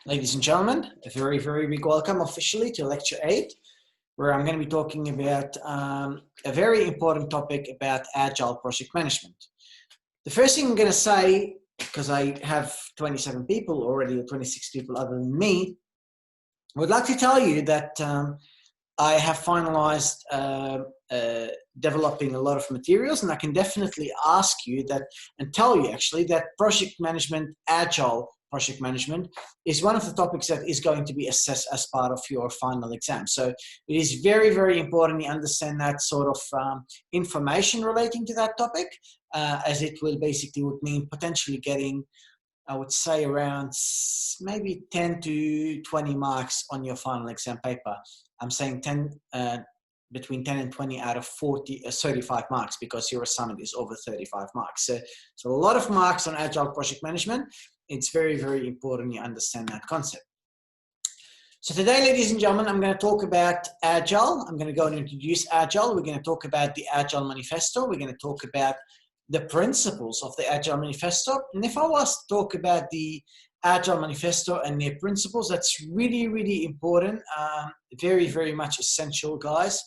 Ladies and gentlemen, a very, very big welcome officially to Lecture 8, where I'm going to be talking about a very important topic about Agile project management. The first thing I'm going to say, because I have 27 people already, or 26 people other than me, I would like to tell you that I have finalized developing a lot of materials, and I can definitely ask you that and tell you actually that project management, Agile project management, is one of the topics that is going to be assessed as part of your final exam. So it is very, very important you understand that sort of information relating to that topic, as it will basically would mean potentially getting, I would say, around maybe 10 to 20 marks on your final exam paper. I'm saying between 10 and 20 out of 35 marks, because your assignment is over 35 marks. So a lot of marks on Agile project management. It's very, very important you understand that concept. So today, ladies and gentlemen, I'm going to talk about Agile. I'm going to go and introduce Agile. We're going to talk about the Agile Manifesto. We're going to talk about the principles of the Agile Manifesto. And if I was to talk about the Agile Manifesto and their principles, that's really, really important. Very, very much essential, guys,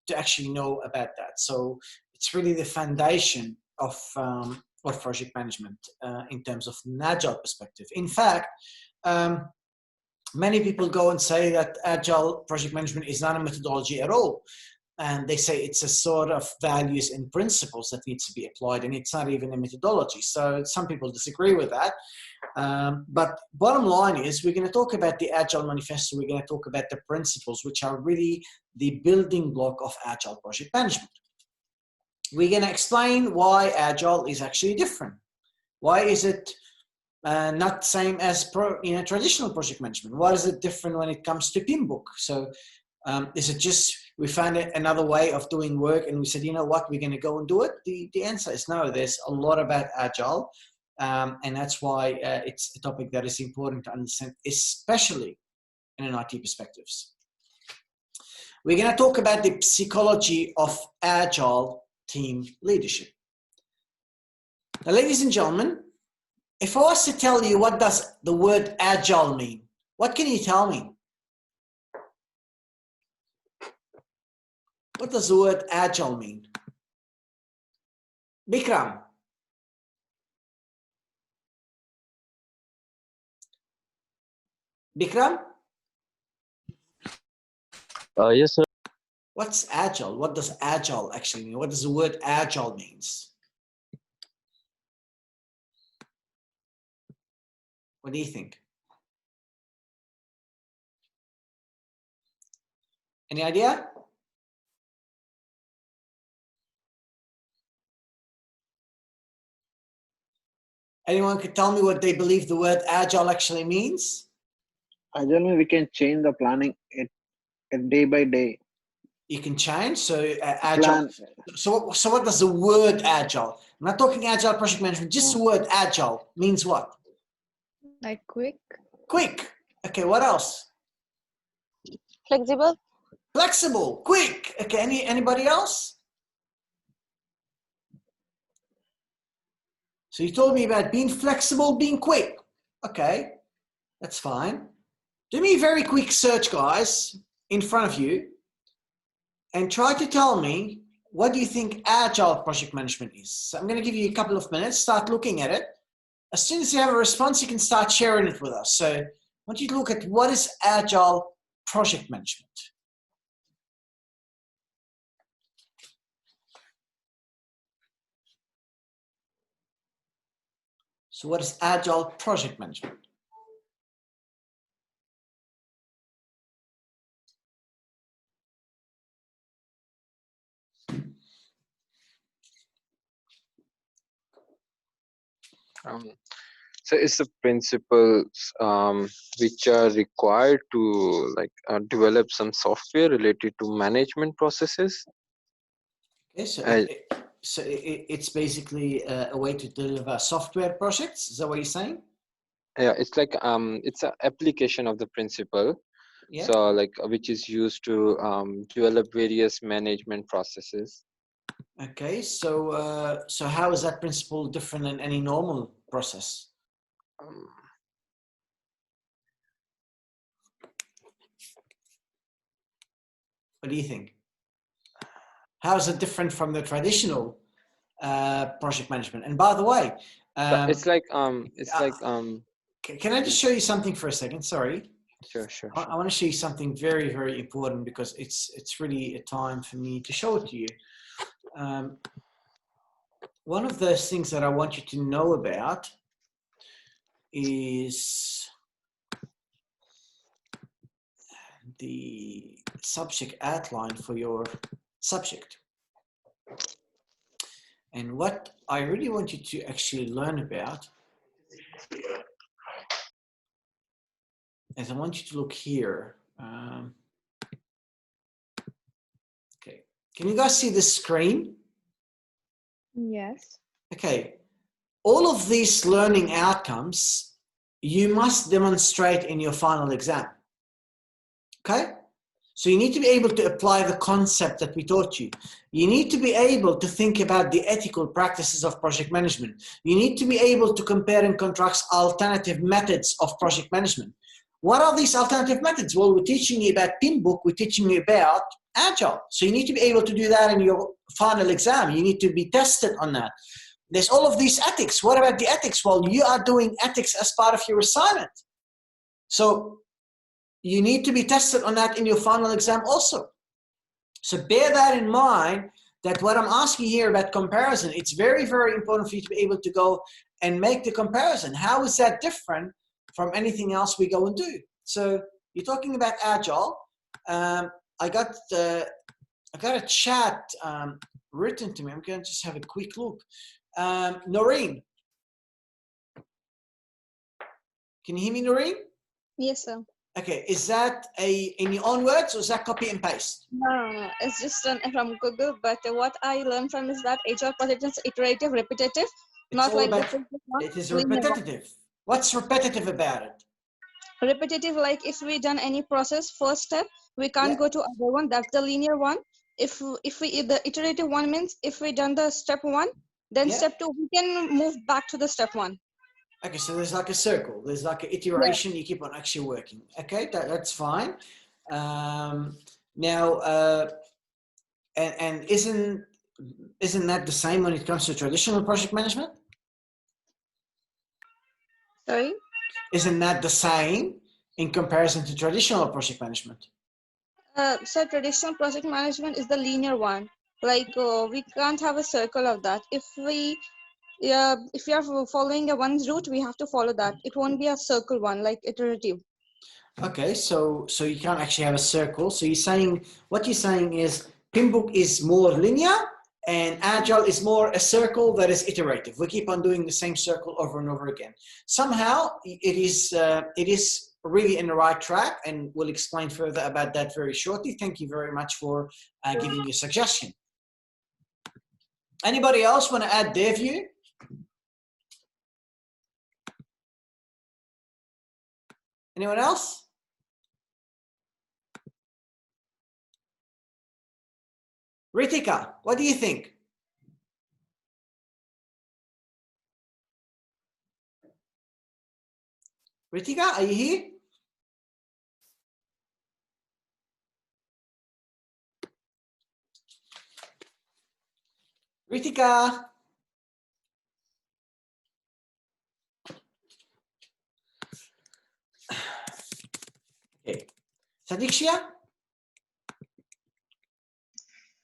to actually know about that. So it's really the foundation of project management in terms of an Agile perspective. In fact, many people go and say that Agile project management is not a methodology at all. And they say it's a sort of values and principles that needs to be applied, and it's not even a methodology. So some people disagree with that. But bottom line is, we're going to talk about the Agile Manifesto. We're going to talk about the principles, which are really the building block of Agile project management. We're going to explain why Agile is actually different. Why is it not the same as traditional project management? Why is it different when it comes to PMBOK? So is it just we found another way of doing work and we said, you know what, we're going to go and do it? The answer is no. There's a lot about Agile, and that's why it's a topic that is important to understand, especially in an IT perspectives. We're going to talk about the psychology of Agile team leadership. Now, ladies and gentlemen, if I was to tell you what does the word Agile mean, what can you tell me? What does the word Agile mean? Bikram. Bikram? Yes, sir. What's Agile? What does Agile actually mean? What does the word Agile means? What do you think? Any idea? Anyone could tell me what they believe the word Agile actually means? Agile, we can change the planning it day by day. You can change. So Agile. So what does the word Agile? I'm not talking Agile project management. Just the word Agile means what? Like quick. Quick. Okay. What else? Flexible. Flexible. Quick. Okay. Anybody else? So you told me about being flexible, being quick. Okay, that's fine. Do me a very quick search, guys, in front of you, and try to tell me, what do you think Agile project management is? So I'm going to give you a couple of minutes, start looking at it. As soon as you have a response, you can start sharing it with us. So I want you to look at what is Agile project management. So what is Agile project management? So it's the principles which are required to develop some software related to management processes. Okay, so it's basically a way to deliver software projects. Is that what you're saying? Yeah, it's like it's an application of the principle. Yeah. So which is used to develop various management processes. Okay, so so how is that principle different than any normal process? What do you think? How is it different from the traditional project management? And by the way, it's like can I just show you something for a second? Sorry. Sure. I want to show you something very, very important because it's really a time for me to show it to you. One of those things that I want you to know about is the subject outline for your subject. And what I really want you to actually learn about is I want you to look here. Okay, can you guys see the screen? Yes. Okay, all of these learning outcomes you must demonstrate in your final exam. Okay, so you need to be able to apply the concept that we taught you. You need to be able to think about the ethical practices of project management. You need to be able to compare and contrast alternative methods of project management. What are these alternative methods? Well, we're teaching you about Pinbook, we're teaching you about Agile. So you need to be able to do that in your final exam. You need to be tested on that. There's all of these ethics. What about the ethics? Well, you are doing ethics as part of your assignment. So you need to be tested on that in your final exam also. So bear that in mind, that what I'm asking here about comparison, it's very, very important for you to be able to go and make the comparison. How is that different from anything else we go and do? So you're talking about Agile. I got a chat written to me. I'm going to just have a quick look. Noreen, can you hear me, Noreen? Yes, sir. Okay, is that in your own words or is that copy and paste? No. It's just from Google. But what I learned from is that Agile project is iterative, repetitive, It's not all like about, the one. it is repetitive. What's repetitive about it? Repetitive, like if we done any process, first step, we can't go to other one. That's the linear one. If we the iterative one means if we done the step one, then step two, we can move back to the step one. Okay, so there's like a circle. There's like an iteration. You keep on actually working. Okay, that's fine. Now, and isn't that the same when it comes to traditional project management? Sorry? Isn't that the same in comparison to traditional project management? So traditional project management is the linear one. Like we can't have a circle of that. If we are following a one route, we have to follow that. It won't be a circle one, like iterative. Okay, so you can't actually have a circle. So what you're saying is Pinbook is more linear and Agile is more a circle that is iterative. We keep on doing the same circle over and over again. Somehow it is really in the right track, and we'll explain further about that very shortly. Thank you very much for giving your suggestion. Anybody else want to add their view? Anyone else? Ritika, what do you think? Ritika, are you here? Ritika. Okay. Sadiksha,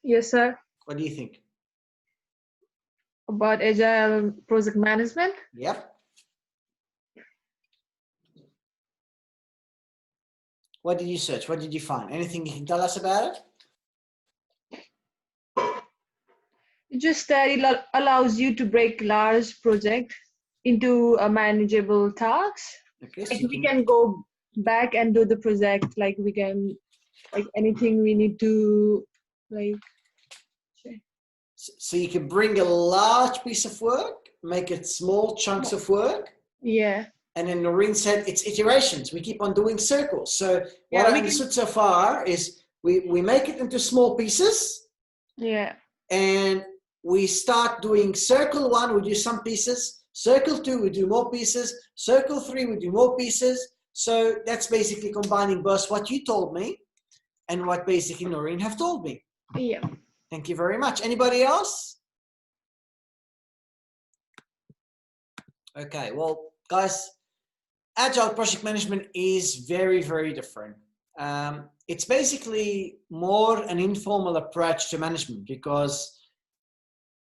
Yes, sir. what do you think? About agile project management. Yep. What did you search? What did you find? Anything you can tell us about it? Just that it allows you to break large project into a manageable tasks. Okay, so Like we can go back and do the project. Like we can, like anything we need to, like. So you can bring a large piece of work, make it small chunks of work. Yeah. And then Noreen said it's iterations. We keep on doing circles. So what I understood so far is we make it into small pieces. Yeah. And we start doing circle one, we do some pieces. Circle two, we do more pieces. Circle three, we do more pieces. So that's basically combining both what you told me and what basically Noreen have told me. Yeah. Thank you very much. Anybody else? Okay, well, guys, Agile project management is very, very different. It's basically more an informal approach to management because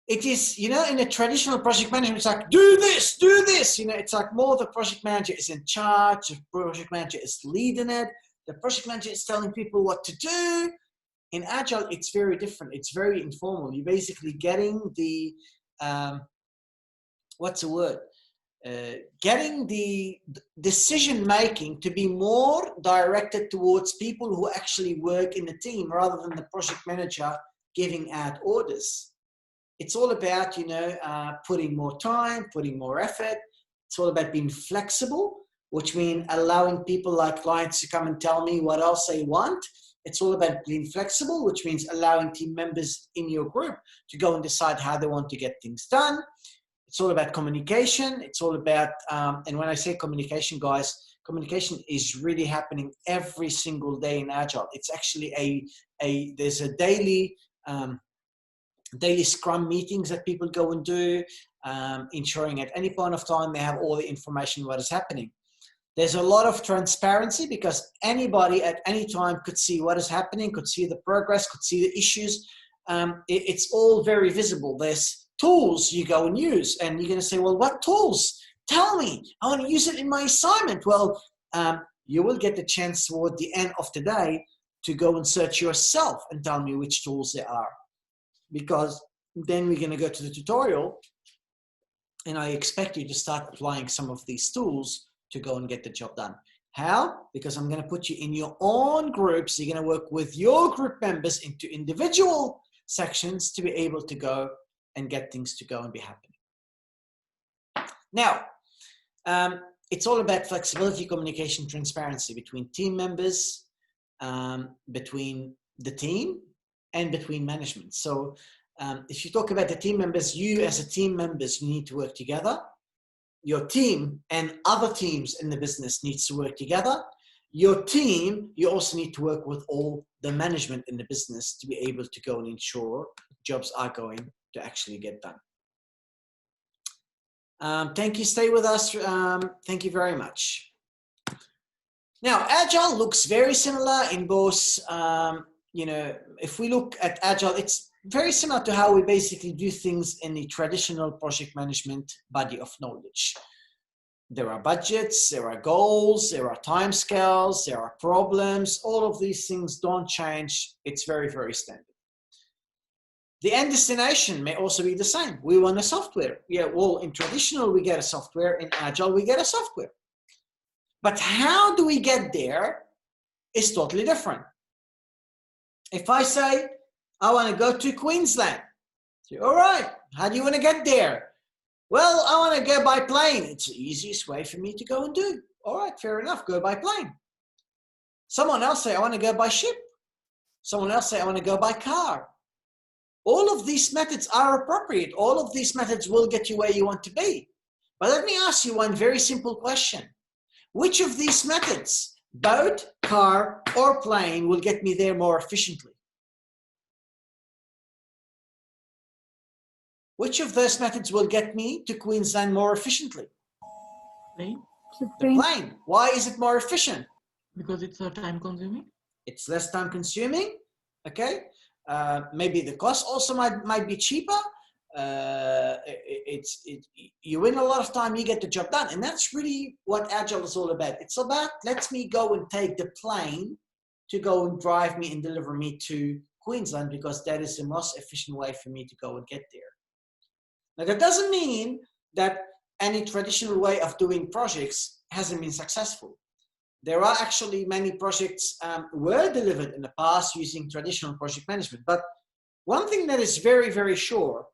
it is, you know, in a traditional project management, it's like, do this, you know, it's like more the project manager is in charge, the project manager is leading it, the project manager is telling people what to do. In Agile, it's very different. It's very informal. You're basically getting the, what's the word? Getting the decision-making to be more directed towards people who actually work in the team rather than the project manager giving out orders. It's all about, you know, putting more time, putting more effort. It's all about being flexible, which means allowing people like clients to come and tell me what else they want. It's all about being flexible, which means allowing team members in your group to go and decide how they want to get things done. It's all about communication. It's all about, and when I say communication, guys, communication is really happening every single day in Agile. It's actually there's a daily Scrum meetings that people go and do, ensuring at any point of time they have all the information what is happening. There's a lot of transparency because anybody at any time could see what is happening, could see the progress, could see the issues. It's all very visible. There's tools you go and use, and you're going to say, well, what tools? Tell me. I want to use it in my assignment. Well, you will get the chance toward the end of the day to go and search yourself and tell me which tools there are. Because then we're going to go to the tutorial, and I expect you to start applying some of these tools to go and get the job done. How? Because I'm going to put you in your own groups. You're going to work with your group members into individual sections to be able to go and get things to go and be happening. Now, it's all about flexibility, communication, transparency between team members, between the team, and between management. So if you talk about the team members, you as a team members, you need to work together. Your team and other teams in the business needs to work together. Your team, you also need to work with all the management in the business to be able to go and ensure jobs are going to actually get done. Thank you. Stay with us. Thank you very much. Now, Agile looks very similar in both, you know, if we look at Agile, it's very similar to how we basically do things in the traditional project management body of knowledge. There are budgets, there are goals, there are timescales, there are problems. All of these things don't change. It's very, very standard. The end destination may also be the same. We want a software. Yeah, well, in traditional, we get a software. In Agile, we get a software. But how do we get there is totally different. If I say, I want to go to Queensland. All right, how do you want to get there? Well, I want to go by plane. It's the easiest way for me to go and do. All right, fair enough, go by plane. Someone else say, I want to go by ship. Someone else say, I want to go by car. All of these methods are appropriate. All of these methods will get you where you want to be. But let me ask you one very simple question. Which of these methods, boat, car, or plane, will get me there more efficiently? Which of those methods will get me to Queensland more efficiently? Plane? The plane. Why is it more efficient? Because it's time consuming. It's less time consuming. Okay. Maybe the cost also might be cheaper. You win a lot of time, you get the job done. And that's really what Agile is all about. It's about, let me go and take the plane to go and drive me and deliver me to Queensland because that is the most efficient way for me to go and get there. Now, that doesn't mean that any traditional way of doing projects hasn't been successful. There are actually many projects were delivered in the past using traditional project management. But one thing that is very, very sure,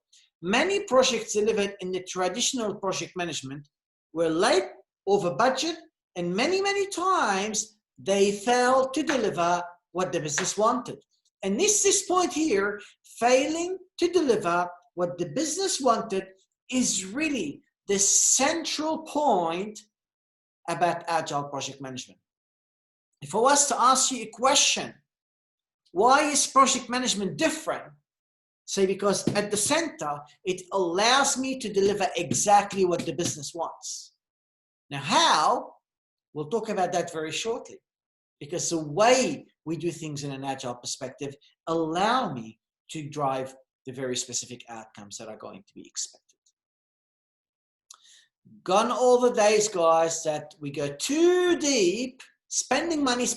many projects delivered in the traditional project management were late, over budget, and many, many times they failed to deliver what the business wanted. And this point here, failing to deliver what the business wanted is really the central point about Agile project management. If I was to ask you a question, why is project management different? Say, because at the center, it allows me to deliver exactly what the business wants. Now, how? We'll talk about that very shortly, because the way we do things in an Agile perspective allow me to drive the very specific outcomes that are going to be expected. Gone all the days, guys, that we go too deep, spending money,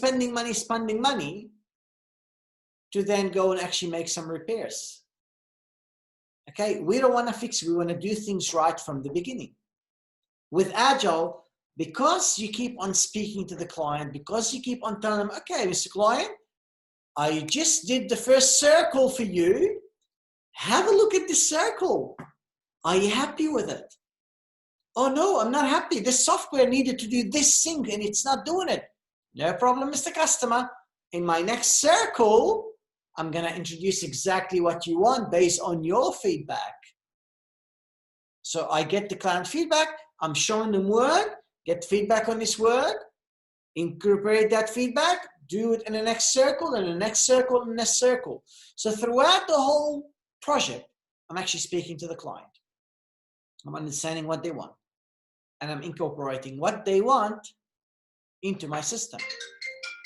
to then go and actually make some repairs. Okay, we don't want to fix, we want to do things right from the beginning. With Agile, because you keep on speaking to the client, because you keep on telling them, okay, Mr. Client, I just did the first circle for you. Have a look at the circle. Are you happy with it? Oh no, I'm not happy. This software needed to do this thing and it's not doing it. No problem, Mr. Customer. In my next circle, I'm going to introduce exactly what you want based on your feedback. So I get the client feedback. I'm showing them work, get feedback on this work, incorporate that feedback, do it in the next circle, and the next circle, and the next circle. So throughout the whole project, I'm actually speaking to the client. I'm understanding what they want. And I'm incorporating what they want into my system.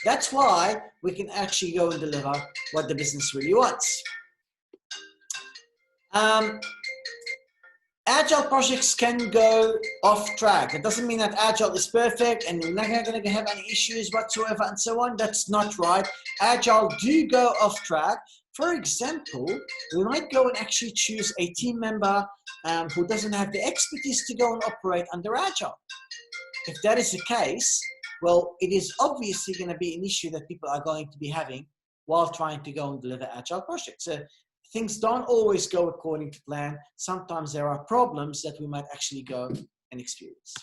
That's why we can actually go and deliver what the business really wants. Agile projects can go off track. It doesn't mean that Agile is perfect and we're not going to have any issues whatsoever and so on. That's not right. Agile do go off track. For example, we might go and actually choose a team member who doesn't have the expertise to go and operate under Agile. If that is the case, well, it is obviously going to be an issue that people are going to be having while trying to go and deliver Agile projects. So things don't always go according to plan. Sometimes there are problems that we might actually go and experience.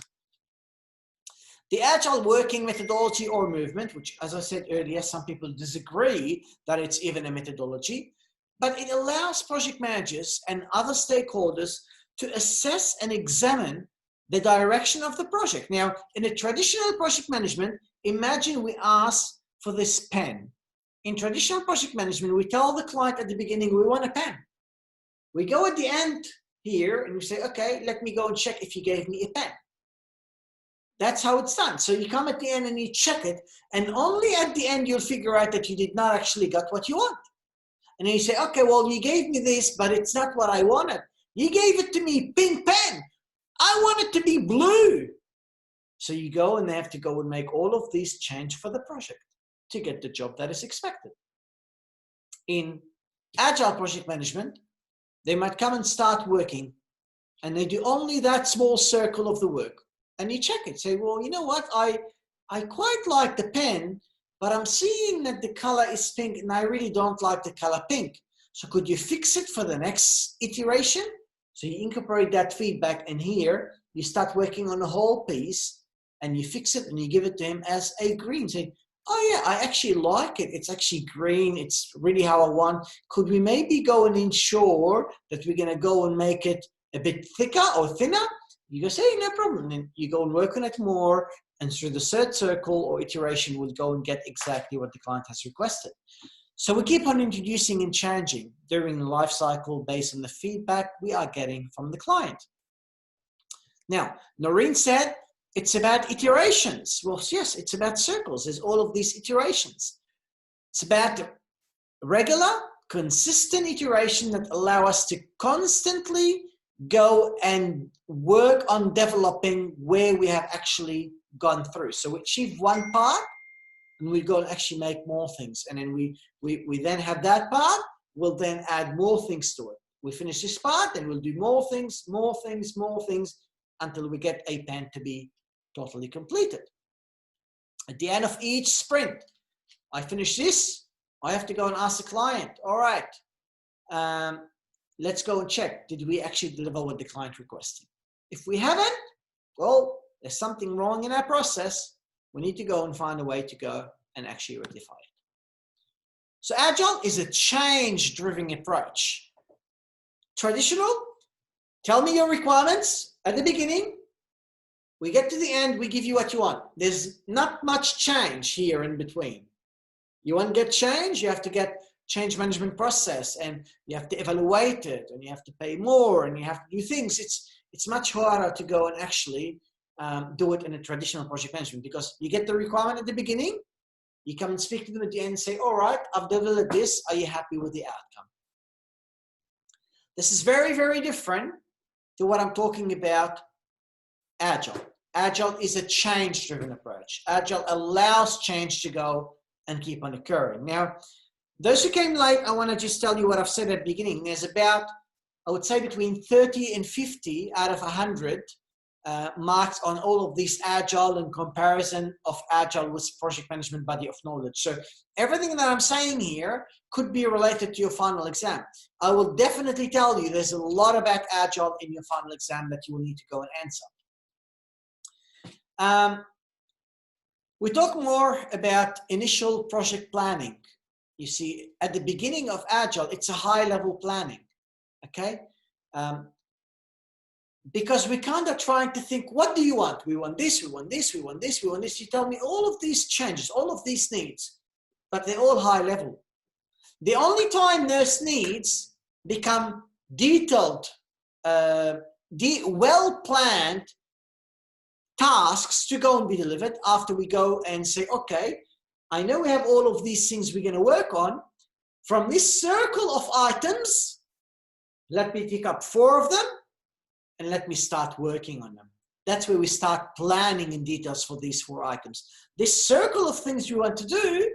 The Agile working methodology or movement, which, as I said earlier, some people disagree that it's even a methodology, but it allows project managers and other stakeholders to assess and examine the direction of the project. Now, in a traditional project management, imagine we ask for this pen. In traditional project management, we tell the client at the beginning, we want a pen. We go at the end here and we say, okay, let me go and check if you gave me a pen. That's how it's done. So you come at the end and you check it, and only at the end you'll figure out that you did not actually get what you want. And then you say, okay, well, you gave me this, but it's not what I wanted. You gave it to me pink pen. I want it to be blue. So you go and they have to go and make all of these change for the project to get the job that is expected. In Agile project management, they might come and start working and they do only that small circle of the work. And you check it, say, well, you know what? I quite like the pen, but I'm seeing that the color is pink and I really don't like the color pink. So could you fix it for the next iteration? So you incorporate that feedback, and here you start working on the whole piece and you fix it and you give it to him as a green. Say, oh yeah, I actually like it. It's actually green. It's really how I want. Could we maybe go and ensure that we're going to go and make it a bit thicker or thinner? You go say, no problem. And you go and work on it more. And through the third circle or iteration, we'll go and get exactly what the client has requested. So we keep on introducing and changing during the life cycle based on the feedback we are getting from the client. Now, Noreen said it's about iterations. Well, yes, it's about circles. There's all of these iterations. It's about regular, consistent iteration that allow us to constantly go and work on developing where we have actually gone through. So we achieve one part, and we go and actually make more things. And then we then have that part, we'll then add more things to it. We finish this part, and we'll do more things, until we get a pen to be totally completed. At the end of each sprint, I finish this, I have to go and ask the client, all right, let's go and check, did we actually deliver what the client requested? If we haven't, well, there's something wrong in our process. We need to go and find a way to go and actually rectify it. So Agile is a change-driven approach. Traditional, tell me your requirements at the beginning. We get to the end, we give you what you want. There's not much change here in between. You want to get change, you have to get change management process, and you have to evaluate it, and you have to pay more, and you have to do things. It's much harder to go and actually do it in a traditional project management, because you get the requirement at the beginning, you come and speak to them at the end and say, all right, I've developed this, are you happy with the outcome? This is very, very different to what I'm talking about Agile. Agile is a change-driven approach. Agile allows change to go and keep on occurring. Now, those who came late, I want to just tell you what I've said at the beginning. There's about, I would say, between 30 and 50 out of 100 marks on all of these Agile and comparison of Agile with project management body of knowledge. So everything that I'm saying here could be related to your final exam. I will definitely tell you there's a lot about Agile in your final exam that you will need to go and answer. We talk more about initial project planning. You see, at the beginning of Agile, it's a high-level planning, okay? Because we kind of trying to think, what do you want? We want this, we want this, we want this, we want this. You tell me all of these changes, all of these needs, but they're all high-level. The only time those needs become detailed, well-planned tasks to go and be delivered after we go and say, okay, I know we have all of these things we're going to work on. From this circle of items, let me pick up 4 of them and let me start working on them. That's where we start planning in details for these 4 items. This circle of things we want to do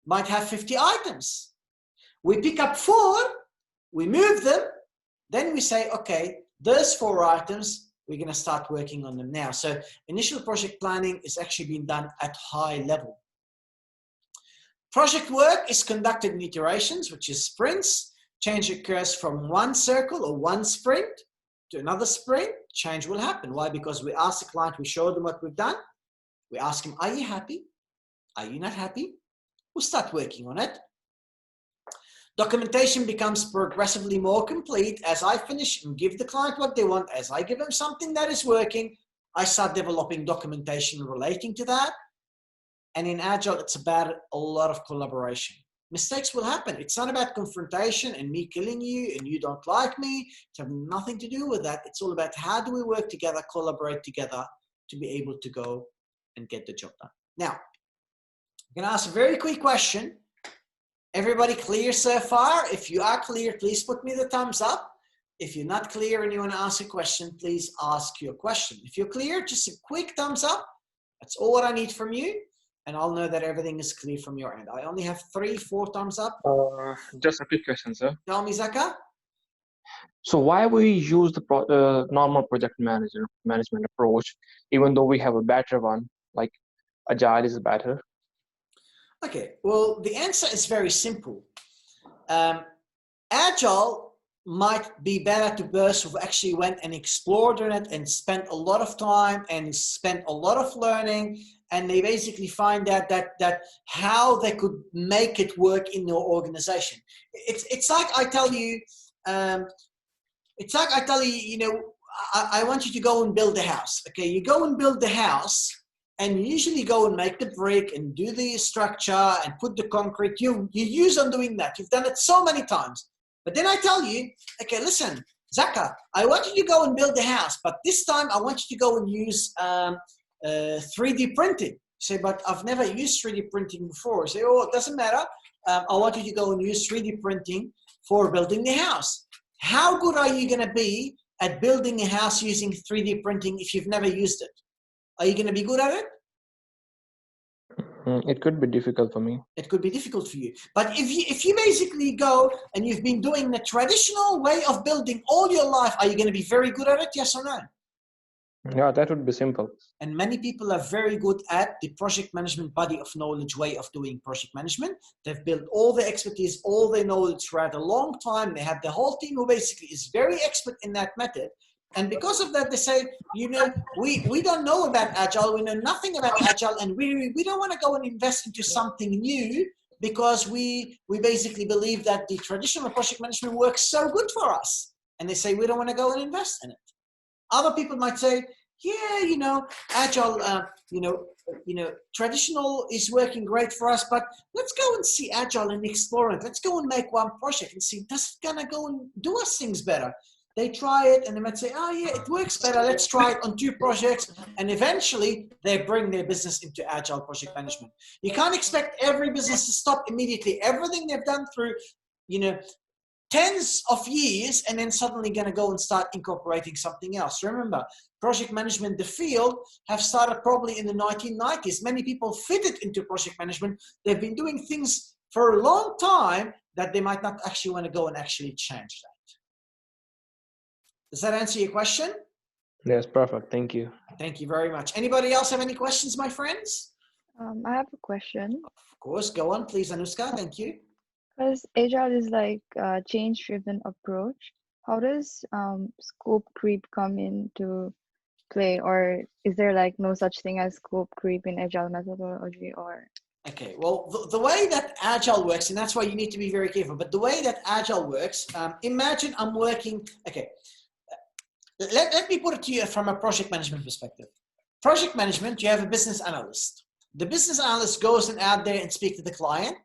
might have 50 items. We pick up 4, we move them, then we say, okay, those 4 items, we're going to start working on them now. So initial project planning is actually being done at high level. Project work is conducted in iterations, which is sprints. Change occurs from one circle or one sprint to another sprint. Change will happen. Why? Because we ask the client, we show them what we've done. We ask him, are you happy? Are you not happy? We'll start working on it. Documentation becomes progressively more complete as I finish and give the client what they want. As I give them something that is working, I start developing documentation relating to that. And in Agile, it's about a lot of collaboration. Mistakes will happen. It's not about confrontation and me killing you and you don't like me. It has nothing to do with that. It's all about how do we work together, collaborate together to be able to go and get the job done. Now, I'm going to ask a very quick question. Everybody clear so far? If you are clear, please put me the thumbs up. If you're not clear and you want to ask a question, please ask your question. If you're clear, just a quick thumbs up. That's all what I need from you. And I'll know that everything is clear from your end. I only have 3, 4 thumbs up. Just a quick question, sir. Tell me, Zaka. So why we use the normal project management approach, even though we have a better one, like Agile is better? Okay, well, the answer is very simple. Agile might be better to those who actually went and explored on it and spent a lot of time and spent a lot of learning, and they basically find out that how they could make it work in their organization. It's like I tell you, you know, I want you to go and build a house. Okay, you go and build the house, and you usually go and make the brick and do the structure and put the concrete. You use on doing that. You've done it so many times. But then I tell you, okay, listen, Zaka, I want you to go and build the house, but this time I want you to go and use 3D printing. You say, but I've never used 3D printing before. You say, oh, it doesn't matter. I want you to go and use 3D printing for building the house. How good are you going to be at building a house using 3D printing if you've never used it? Are you going to be good at it? It could be difficult for me. It could be difficult for you. But if you basically go and you've been doing the traditional way of building all your life, are you going to be very good at it? Yes or no? Yeah, that would be simple. And many people are very good at the project management body of knowledge way of doing project management. They've built all their expertise, all their knowledge throughout a long time. They have the whole team who basically is very expert in that method. And because of that, they say, you know, we don't know about Agile. We know nothing about Agile, and we don't want to go and invest into something new because we basically believe that the traditional project management works so good for us. And they say, we don't want to go and invest in it. Other people might say, yeah, you know, agile, traditional is working great for us, but let's go and see agile and explore it. Let's go and make one project and see, does it gonna go and do us things better? They try it and they might say, oh yeah, it works better. Let's try it on 2 projects. And eventually they bring their business into agile project management. You can't expect every business to stop immediately. Everything they've done through, tens of years, and then suddenly going to go and start incorporating something else. Remember, project management, the field, have started probably in the 1990s. Many people fitted into project management. They've been doing things for a long time that they might not actually want to go and actually change that. Does that answer your question? Yes, perfect. Thank you. Thank you very much. Anybody else have any questions, my friends? I have a question. Of course, go on, please, Anushka. Thank you. Because agile is like a change-driven approach. How does scope creep come into play, or is there like no such thing as scope creep in agile methodology? Or okay, well, the way that agile works, and that's why you need to be very careful, but the way that agile works, imagine I'm working, okay, let me put it to you from a project management perspective. Project management, you have a business analyst. The business analyst goes out there and speak to the client,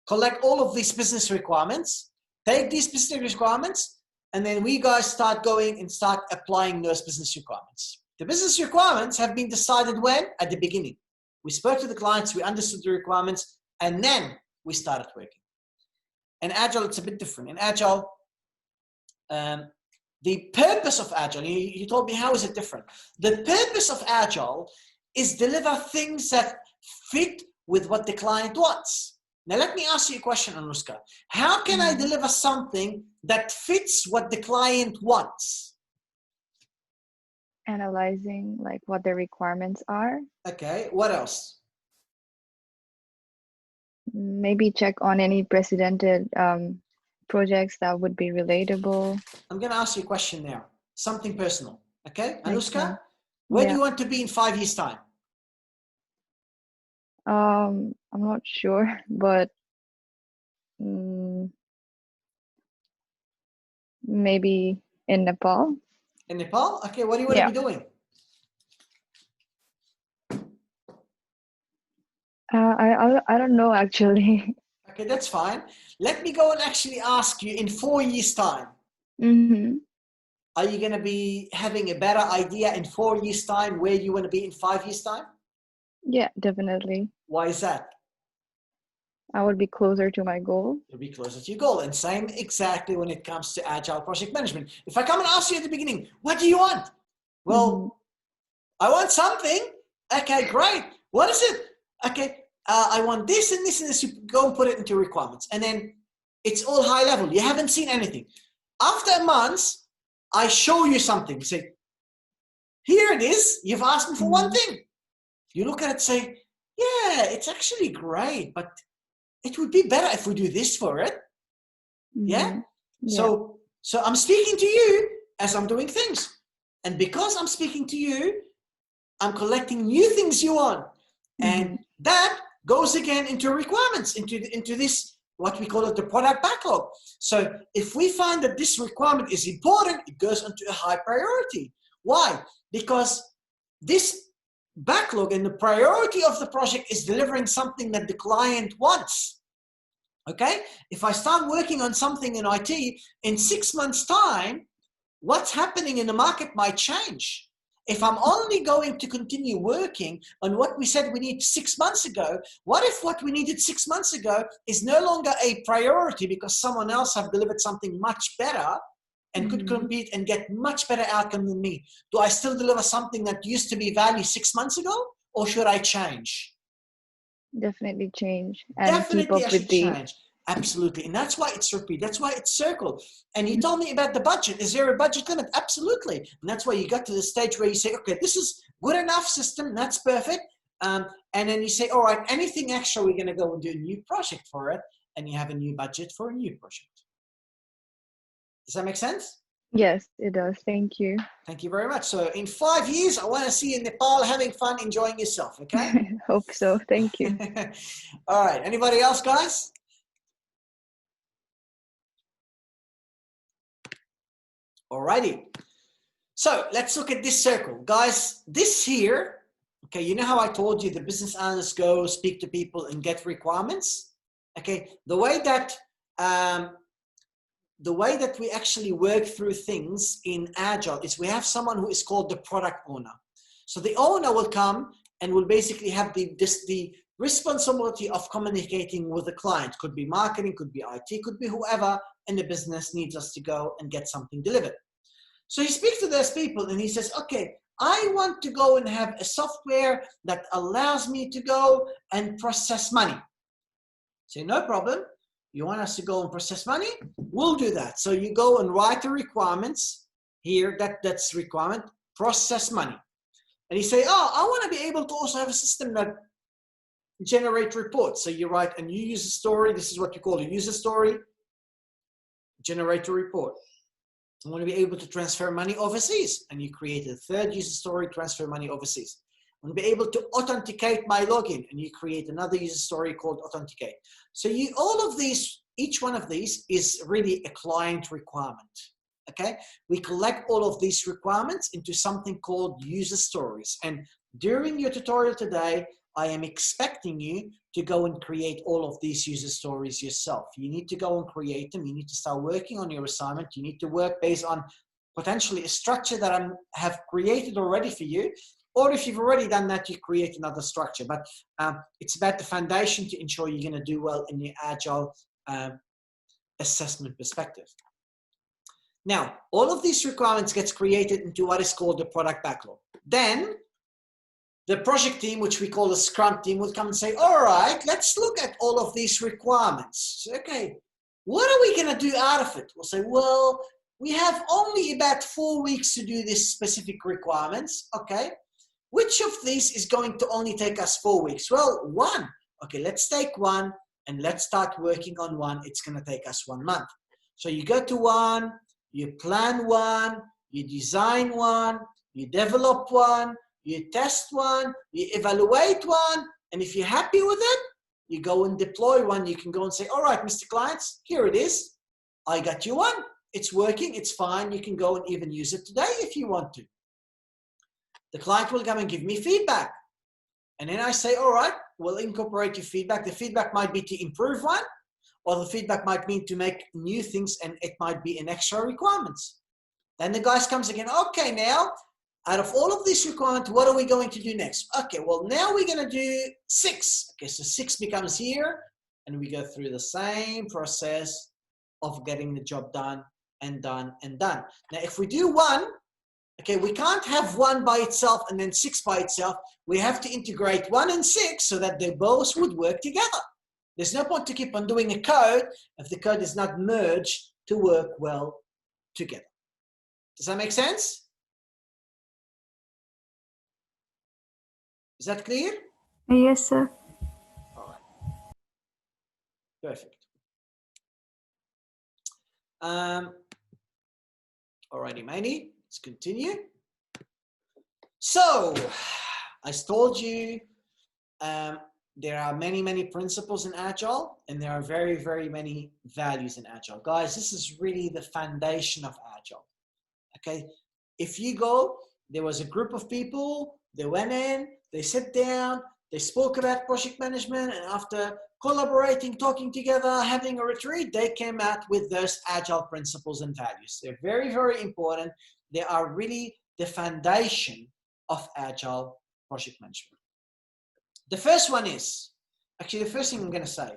collect all of these business requirements, take these business requirements, and then we guys start going and start applying those business requirements. The business requirements have been decided when? At the beginning. We spoke to the clients, we understood the requirements, and then we started working. In Agile, it's a bit different. In Agile, the purpose of Agile, you told me how is it different? The purpose of Agile is deliver things that fit with what the client wants. Now, let me ask you a question, Anushka. How can I deliver something that fits what the client wants? analyzing like what the requirements are. Okay, what else? Maybe check on any precedented projects that would be relatable. I'm going to ask you a question now. Something personal. Okay, Anushka, Okay. where do Yeah. you want to be in 5 years' time? I'm not sure, but maybe in Nepal. In Nepal? Okay, what do you want to be doing? I don't know actually. Okay, that's fine. Let me go and actually ask you in 4 years' time. Are you going to be having a better idea in 4 years' time where you want to be in 5 years' time? Yeah, definitely. Why is that? I would be closer to my goal. You'll be closer to your goal. And same exactly when it comes to agile project management. If I come and ask you at the beginning, what do you want? Well, I want something. Okay, great. What is it? Okay, I want this and this and this. You go and put it into requirements. And then it's all high level. You haven't seen anything. After a month, I show you something. Say, here it is. You've asked me for one thing. You look at it and say, yeah, it's actually great, but it would be better if we do this for it. Yeah? So I'm speaking to you as I'm doing things. And because I'm speaking to you, I'm collecting new things you want. And that goes again into requirements, into this, what we call it, the product backlog. So if we find that this requirement is important, it goes into a high priority. Why? Because this backlog and the priority of the project is delivering something that the client wants. Okay? If I start working on something in IT, in 6 months' time, what's happening in the market might change. If I'm only going to continue working on what we said we need 6 months ago, what if what we needed 6 months ago is no longer a priority because someone else have delivered something much better and could compete and get much better outcome than me? Do I still deliver something that used to be value 6 months ago, or should I change? Definitely change and Definitely keep I up should with the change. Absolutely. And that's why it's repeat. That's why it's circled. And you told me about the budget. Is there a budget limit? Absolutely. And that's why you got to the stage where you say, okay, this is good enough system. That's perfect. And then you say, all right, anything extra, we're going to go and do a new project for it. And you have a new budget for a new project. Does that make sense? Yes, it does. Thank you. Thank you very much. So in 5 years, I want to see you in Nepal having fun, enjoying yourself. Okay? Hope so. Thank you. All right. Anybody else, guys? Alrighty. So let's look at this circle. Guys, this here, okay, you know how I told you the business analysts go speak to people and get requirements? Okay, the way that we actually work through things in Agile is we have someone who is called the product owner. So the owner will come and will basically have the responsibility of communicating with the client. Could be marketing, could be IT, could be whoever in the business needs us to go and get something delivered. So he speaks to those people and he says, okay, I want to go and have a software that allows me to go and process money. Say, no problem. You want us to go and process money? We'll do that. So you go and write the requirements here, that's requirement, process money. And you say, oh, I want to be able to also have a system that generate reports. So you write a new user story. This is what you call a user story. Generate a report. I want to be able to transfer money overseas. And you create a third user story, transfer money overseas. I want to be able to authenticate my login. And you create another user story called authenticate. So all of these, each one of these is really a client requirement. Okay, we collect all of these requirements into something called user stories. And during your tutorial today, I am expecting you to go and create all of these user stories yourself. You need to go and create them. You need to start working on your assignment. You need to work based on potentially a structure that I have created already for you. Or if you've already done that, you create another structure. But it's about the foundation to ensure you're going to do well in your Agile assessment perspective. Now, all of these requirements gets created into what is called the product backlog. Then the project team, which we call the Scrum team, will come and say, all right, let's look at all of these requirements. So, okay, what are we going to do out of it? We'll say, well, we have only about 4 weeks to do this specific requirements. Okay, which of these is going to only take us 4 weeks? Well, one. Okay, let's take one and let's start working on one. It's going to take us 1 month. So you go to one, you plan one, you design one, you develop one, you test one, you evaluate one, and if you're happy with it, you go and deploy one. You can go and say, all right, Mr. Clients, here it is. I got you one. It's working. It's fine. You can go and even use it today if you want to. The client will come and give me feedback. And then I say, all right, we'll incorporate your feedback. The feedback might be to improve one, or the feedback might mean to make new things, and it might be an extra requirements. Then the guys comes again, okay, now, out of all of these requirements, what are we going to do next? Okay, well, now we're going to do 6. Okay, so 6 becomes here, and we go through the same process of getting the job done and done and done. Now, if we do 1, okay, we can't have 1 by itself and then 6 by itself. We have to integrate 1 and 6 so that they both would work together. There's no point to keep on doing a code if the code is not merged to work well together. Does that make sense? Is that clear? Yes, sir. All right. Perfect. Alrighty, Manny, let's continue. So, I told you there are many, many principles in Agile, and there are very, very many values in Agile. Guys, this is really the foundation of Agile. Okay, if you go, there was a group of people, they went in, they sat down, they spoke about project management, and after collaborating, talking together, having a retreat, they came out with those Agile principles and values. They're very, very important. They are really the foundation of Agile project management. The first one is, actually the first thing I'm going to say,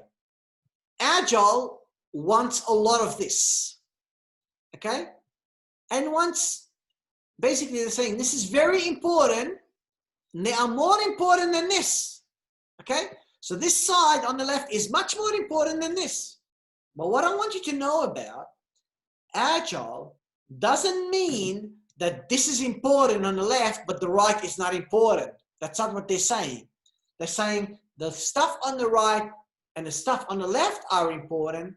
Agile wants a lot of this, okay? And wants, basically they're saying this is very important, and they are more important than this, okay? So this side on the left is much more important than this. But what I want you to know about, Agile doesn't mean that this is important on the left, but the right is not important. That's not what they're saying. They're saying the stuff on the right and the stuff on the left are important,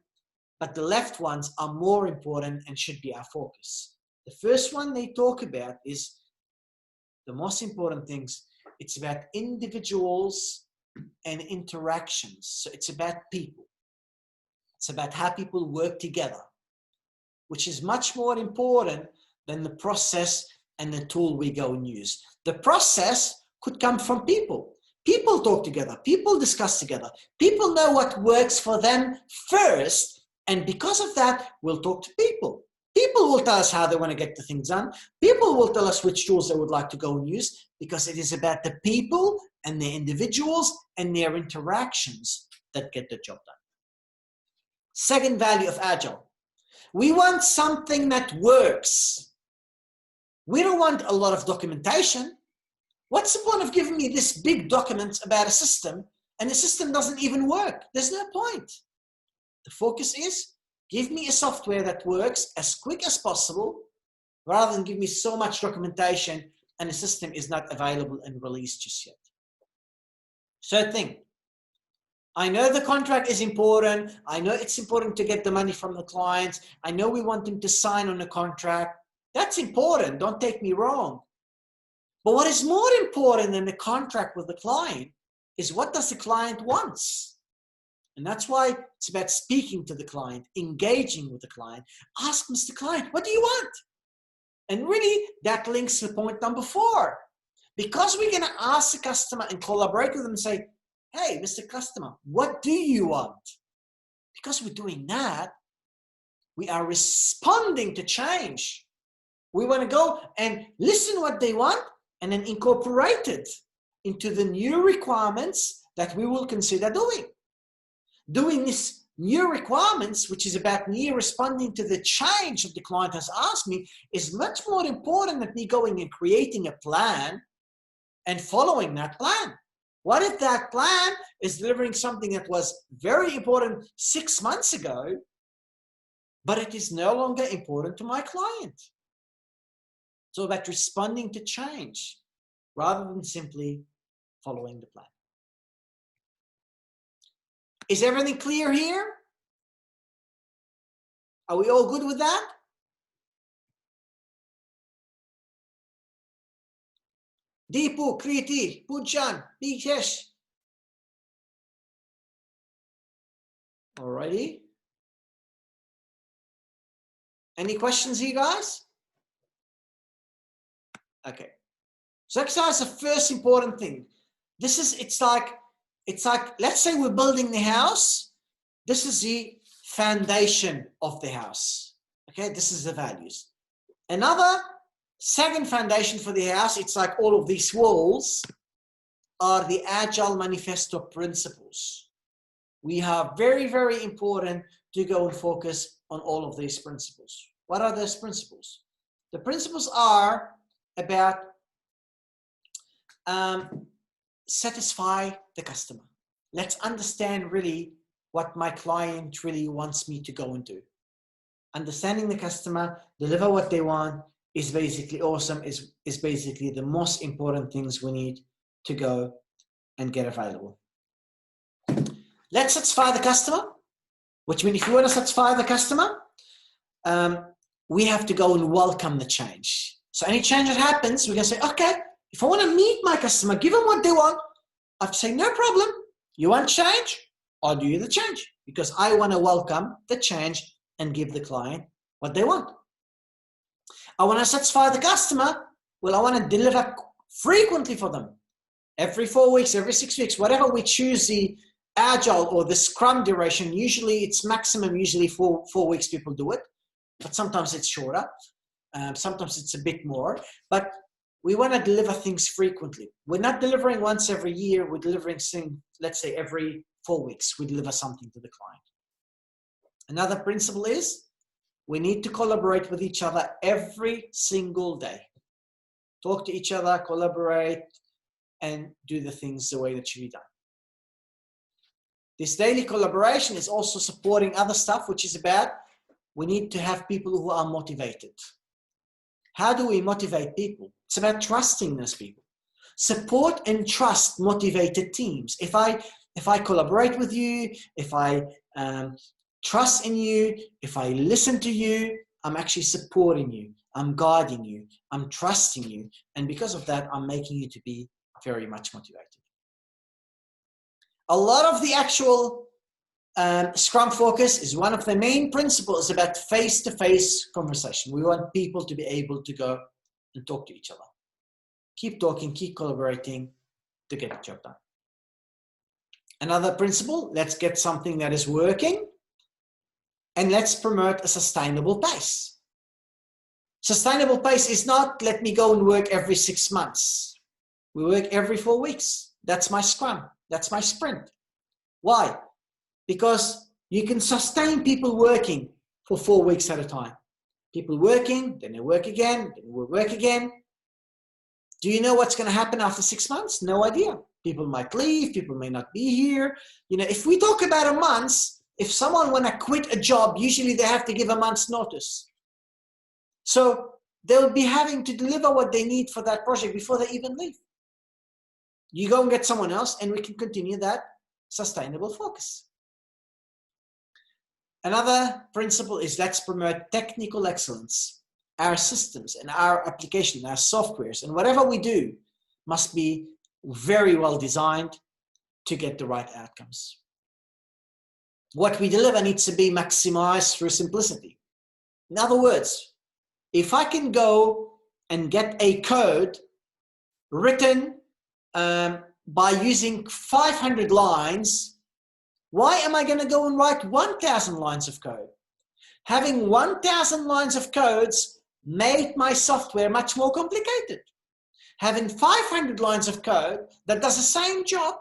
but the left ones are more important and should be our focus. The first one they talk about is the most important things. It's about individuals and interactions. So it's about people. It's about how people work together, which is much more important than the process and the tool we go and use. The process could come from people. People talk together, people discuss together, people know what works for them first, and because of that, we'll talk to people. People will tell us how they want to get the things done. People will tell us which tools they would like to go and use, because it is about the people and the individuals and their interactions that get the job done. Second value of Agile. We want something that works. We don't want a lot of documentation. What's the point of giving me this big document about a system and the system doesn't even work? There's no point. The focus is, give me a software that works as quick as possible, rather than give me so much documentation and the system is not available and released just yet. Third thing, I know the contract is important. I know it's important to get the money from the clients. I know we want them to sign on the contract. That's important, don't take me wrong. But what is more important than the contract with the client is, what does the client want? And that's why it's about speaking to the client, engaging with the client. Ask Mr. Client, what do you want? And really, that links to point number 4. Because we're going to ask the customer and collaborate with them and say, hey, Mr. Customer, what do you want? Because we're doing that, we are responding to change. We want to go and listen what they want and then incorporate it into the new requirements that we will consider doing. Doing this new requirements, which is about me responding to the change that the client has asked me, is much more important than me going and creating a plan and following that plan. What if that plan is delivering something that was very important 6 months ago, but it is no longer important to my client? So about responding to change rather than simply following the plan. Is everything clear here? Are we all good with that? Deepu, Kriti, Pujan, Bikesh. Alrighty. Any questions here, guys? Okay. So exercise is the first important thing. This is, it's like, let's say we're building the house. This is the foundation of the house. Okay, this is the values. Another second foundation for the house, it's like all of these walls are the Agile Manifesto principles. We are very, very important to go and focus on all of these principles. What are those principles? The principles are about satisfy the customer. Let's understand really what my client really wants me to go and do. Understanding the customer, deliver what they want is basically awesome, is basically the most important things we need to go and get available. Let's satisfy the customer, which means if you want to satisfy the customer, we have to go and welcome the change. So any change that happens, we can say, okay, if I want to meet my customer, give them what they want, I have to say, no problem. You want change? I'll do you the change, because I want to welcome the change and give the client what they want. I want to satisfy the customer. Well, I want to deliver frequently for them. Every 4 weeks, every 6 weeks, whatever we choose the Agile or the Scrum duration, usually it's maximum, usually 4 weeks people do it, but sometimes it's shorter. Sometimes it's a bit more, but we want to deliver things frequently. We're not delivering once every year. We're delivering, let's say, every 4 weeks, we deliver something to the client. Another principle is we need to collaborate with each other every single day. Talk to each other, collaborate, and do the things the way that should be done. This daily collaboration is also supporting other stuff, which is about we need to have people who are motivated. How do we motivate people? It's about trusting those people. Support and trust motivated teams. If I collaborate with you, if I trust in you, if I listen to you, I'm actually supporting you. I'm guiding you. I'm trusting you. And because of that, I'm making you to be very much motivated. A lot of the actual Scrum focus is one of the main principles about face-to-face conversation. We want people to be able to go and talk to each other. Keep talking, keep collaborating to get the job done. Another principle, let's get something that is working and let's promote a sustainable pace. Sustainable pace is not let me go and work every 6 months. We work every 4 weeks. That's my scrum. That's my sprint. Why? Because you can sustain people working for 4 weeks at a time. People working, then they work again, then we work again. Do you know what's going to happen after 6 months? No idea. People might leave, people may not be here. You know, if we talk about a month, if someone want to quit a job, usually they have to give a month's notice. So they'll be having to deliver what they need for that project before they even leave. You go and get someone else and we can continue that sustainable focus. Another principle is let's promote technical excellence. Our systems and our application, our softwares, and whatever we do must be very well designed to get the right outcomes. What we deliver needs to be maximized through simplicity. In other words, if I can go and get a code written by using 500 lines, why am I going to go and write 1,000 lines of code? Having 1,000 lines of codes made my software much more complicated. Having 500 lines of code that does the same job,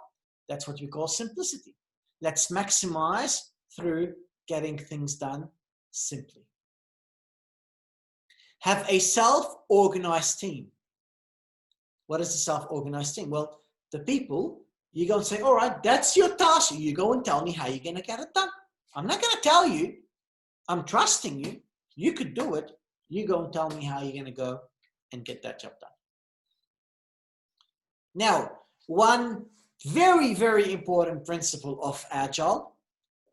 that's what we call simplicity. Let's maximize through getting things done simply. Have a self-organized team. What is a self-organized team? Well, the people, you go and say, all right, that's your task. You go and tell me how you're going to get it done. I'm not going to tell you. I'm trusting you. You could do it. You go and tell me how you're going to go and get that job done. Now, one very, very important principle of Agile,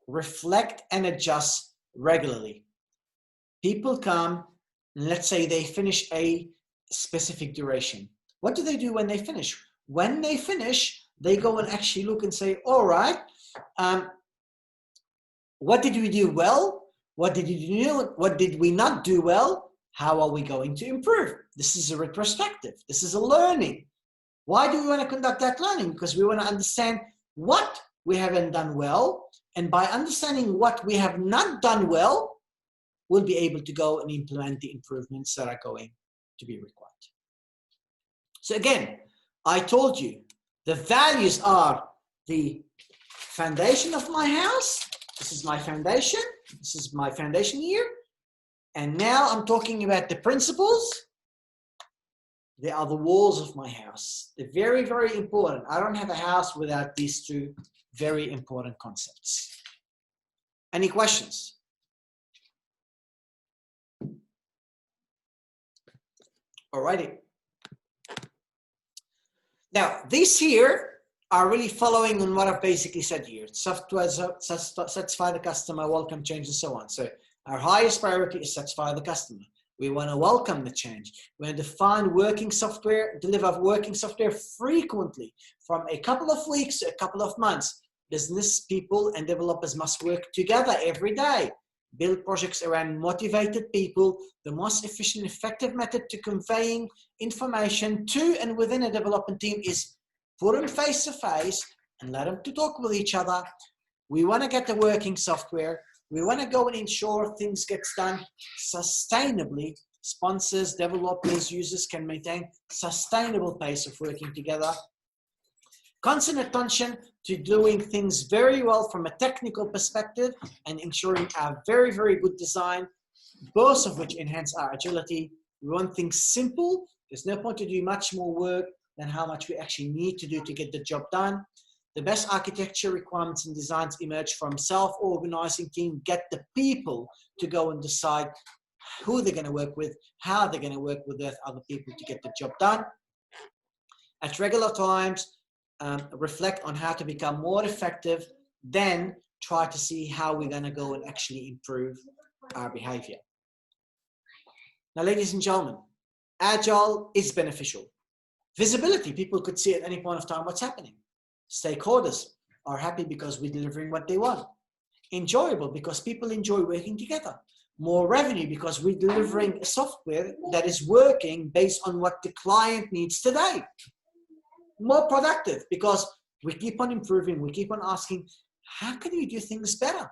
reflect and adjust regularly. People come, and let's say they finish a specific duration. What do they do when they finish? When they finish, they go and actually look and say, all right, what did we do well? What did you do? What did we not do well? How are we going to improve? This is a retrospective. This is a learning. Why do we want to conduct that learning? Because we want to understand what we haven't done well. And by understanding what we have not done well, we'll be able to go and implement the improvements that are going to be required. So again, I told you the values are the foundation of my house. This is my foundation. This is my foundation here. And now I'm talking about the principles. They are the walls of my house. They're very, very important. I don't have a house without these two very important concepts. Any questions? Alrighty. Now, these here are really following on what I've basically said here. Software, satisfy the customer, welcome change, and so on. So our highest priority is satisfy the customer. We want to welcome the change. We want to define working software, deliver working software frequently from a couple of weeks to a couple of months. Business people and developers must work together every day. Build projects around motivated people. The most efficient, effective method to conveying information to and within a development team is put them face to face and let them to talk with each other. We want to get the working software. We want to go and ensure things get done sustainably. Sponsors, developers, users can maintain sustainable pace of working together. Constant attention to doing things very well from a technical perspective and ensuring a very, very good design, both of which enhance our agility. We want things simple. There's no point to do much more work than how much we actually need to do to get the job done. The best architecture requirements and designs emerge from self-organizing team. Get the people to go and decide who they're going to work with, how they're going to work with other people to get the job done. At regular times, reflect on how to become more effective, then try to see how we're going to go and actually improve our behavior. Now, ladies and gentlemen, Agile is beneficial. Visibility, people could see at any point of time what's happening. Stakeholders are happy because we're delivering what they want. Enjoyable because people enjoy working together. more revenue because we're delivering a software that is working based on what the client needs today. More productive because we keep on improving, we keep on asking, how can you do things better?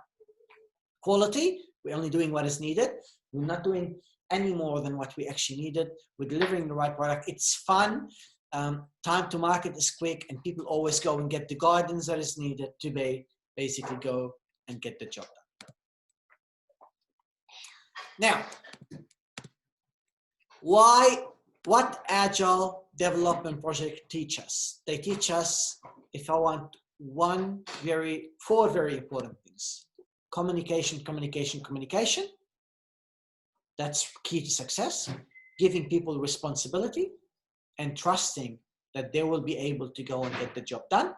Quality, we're only doing what is needed. We're not doing any more than what we actually needed. We're delivering the right product. It's fun. Time to market is quick, and people always go and get the guidance that is needed to basically go and get the job done. Now, what Agile development project teach us? They teach us, if I want four very important things. Communication, communication, communication. That's key to success. Giving people responsibility and trusting that they will be able to go and get the job done.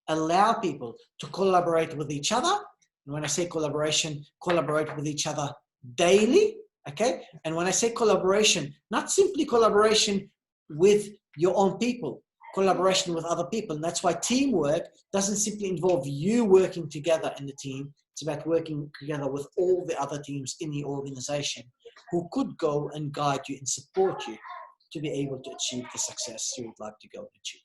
Allow people to collaborate with each other. And when I say collaboration, collaborate with each other daily, okay? And when I say collaboration, not simply collaboration with your own people, collaboration with other people. And that's why teamwork doesn't simply involve you working together in the team. It's about working together with all the other teams in the organization who could go and guide you and support you to be able to achieve the success you would like to go and achieve.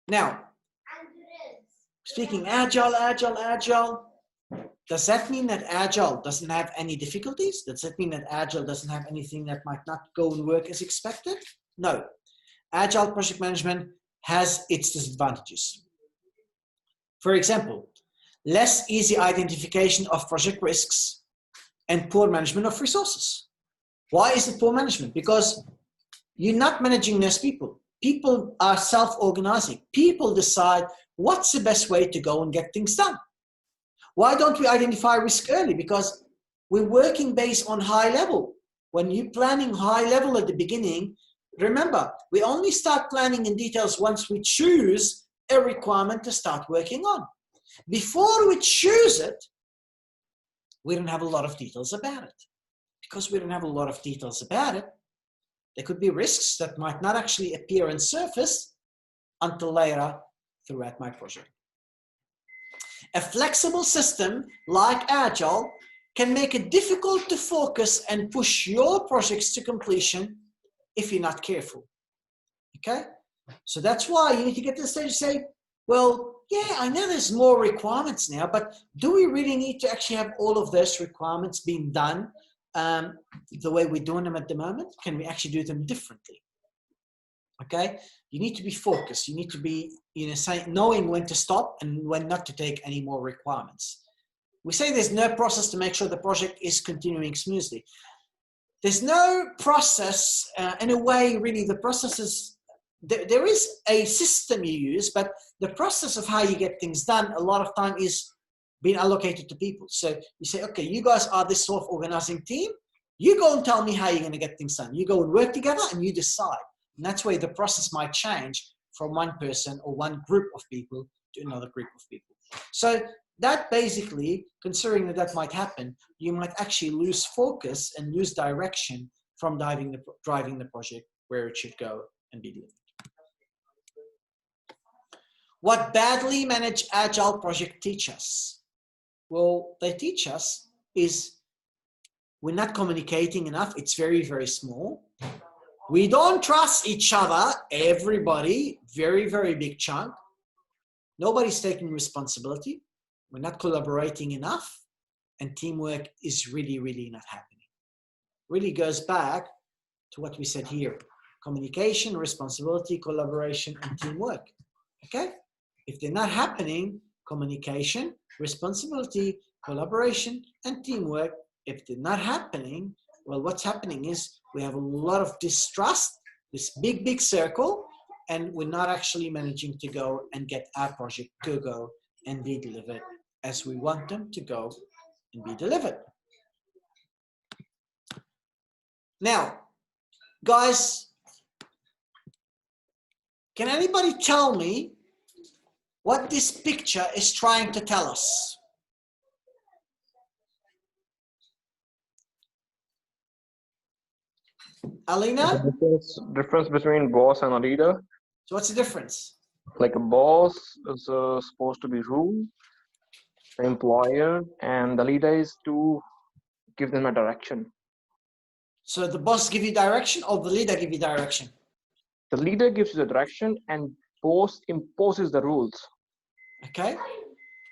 Now, speaking agile, does that mean that agile doesn't have any difficulties? Does that mean that agile doesn't have anything that might not go and work as expected? No. Agile project management has its disadvantages. For example, less easy identification of project risks and poor management of resources. Why is it poor management? Because you're not managing those people. People are self-organizing. People decide what's the best way to go and get things done. Why don't we identify risk early? Because we're working based on high level. When you're planning high level at the beginning, remember, we only start planning in details once we choose a requirement to start working on. Before we choose it, we don't have a lot of details about it. Because we don't have a lot of details about it, there could be risks that might not actually appear and surface until later throughout my project. A flexible system like Agile can make it difficult to focus and push your projects to completion if you're not careful. Okay? So that's why you need to get to the stage and say, well, yeah, I know there's more requirements now, but do we really need to actually have all of those requirements being done the way we're doing them at the moment? Can we actually do them differently? Okay, you need to be focused. You need to be, knowing when to stop and when not to take any more requirements. We say there's no process to make sure the project is continuing smoothly. There's no process, in a way, really. The process is, there is a system you use, but the process of how you get things done a lot of time is being allocated to people. So you say, okay, you guys are this self-organizing team. You go and tell me how you're going to get things done. You go and work together and you decide. And that's where the process might change from one person or one group of people to another group of people. So that basically, considering that might happen, you might actually lose focus and lose direction from driving the project where it should go and be delivered. What badly managed Agile projects teach us? Well, they teach us is we're not communicating enough. It's very, very small. We don't trust each other, everybody, very, very big chunk. Nobody's taking responsibility. We're not collaborating enough, and teamwork is really, really not happening. Really goes back to what we said here. Communication, responsibility, collaboration, and teamwork. Okay? If they're not happening, communication, responsibility, collaboration, and teamwork, if they're not happening, well, what's happening is we have a lot of distrust, this big, big circle, and we're not actually managing to go and get our project to go and be delivered as we want them to go and be delivered. Now, guys, can anybody tell me what this picture is trying to tell us? Alina? The difference between boss and a leader. So what's the difference? Like a boss is supposed to be rule, employer, and the leader is to give them a direction. So the boss give you direction or the leader give you direction? The leader gives you the direction and boss imposes the rules. Okay.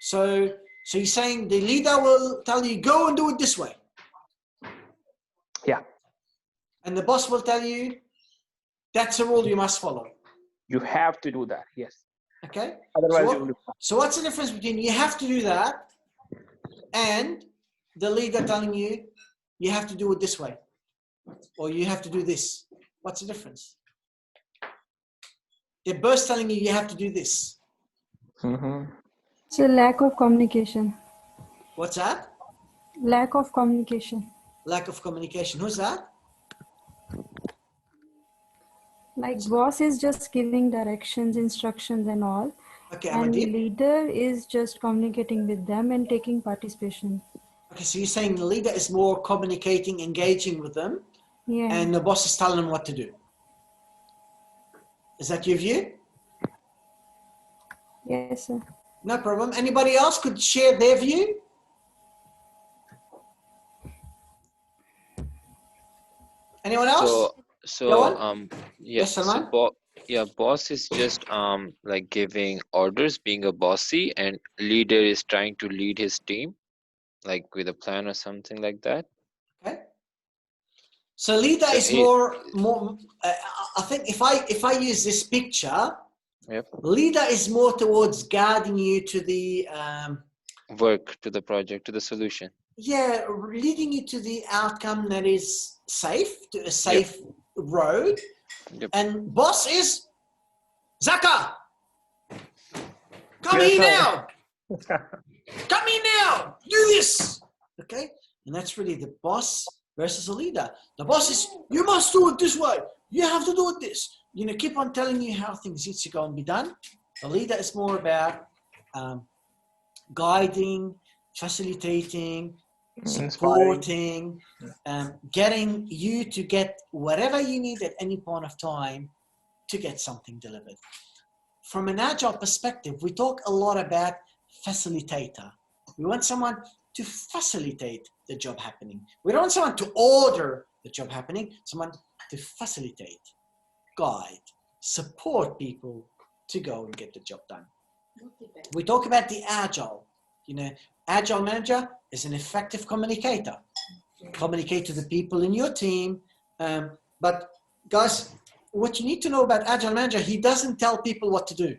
So you're saying the leader will tell you, go and do it this way. Yeah. And the boss will tell you, that's a rule you must follow. You have to do that, yes. Okay. Otherwise, So what's the difference between you have to do that and the leader telling you, you have to do it this way, or you have to do this? What's the difference? They're both telling you, you have to do this. So lack of communication. What's that? Lack of communication. Lack of communication. Who's that? Like boss is just giving directions, instructions and all. Okay, and Amadeep. leader is just communicating with them and taking participation. Okay, so you're saying the leader is more communicating, engaging with them, Yeah. and the boss is telling them what to do. Is that your view? Yes, sir. No problem. Anybody else could share their view? Anyone else? Yes, Salman? Boss is just like giving orders, being a bossy, and leader is trying to lead his team, like with a plan or something like that. Okay. So leader is more. I think if I use this picture, leader is more towards guiding you to the work, to the project, to the solution. Yeah, leading you to the outcome that is safe, to a safe road. And boss is Zaka. Come here now. Come here now. Do this. Okay, and that's really the boss versus a leader. The boss is, you must do it this way. You have to do it this. You know, keep on telling you how things need to go and be done. The leader is more about guiding, facilitating, supporting, getting you to get whatever you need at any point of time to get something delivered. From an agile perspective, we talk a lot about facilitator. We want someone to facilitate the job happening. We don't want someone to order the job happening, someone to facilitate, guide, support people to go and get the job done. We talk about the agile. You know, agile manager is an effective communicator. Communicate to the people in your team. But guys, what you need to know about agile manager, he doesn't tell people what to do.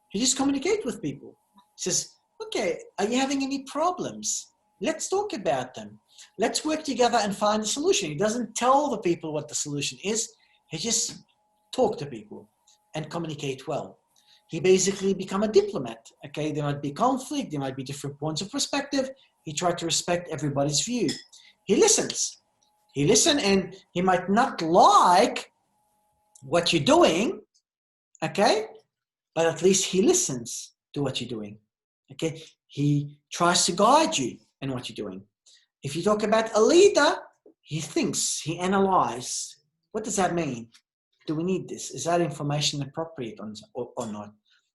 He just communicates with people. He says, okay, are you having any problems? Let's talk about them. Let's work together and find a solution. He doesn't tell the people what the solution is. He just talks to people and communicate well. He basically become a diplomat. Okay, there might be conflict, there might be different points of perspective. He tried to respect everybody's view. He listens. He listens, and he might not like what you're doing, okay, but at least he listens to what you're doing. Okay, he tries to guide you in what you're doing. If you talk about a leader, he thinks, he analyzes. What does that mean? Do we need this? Is that information appropriate or not?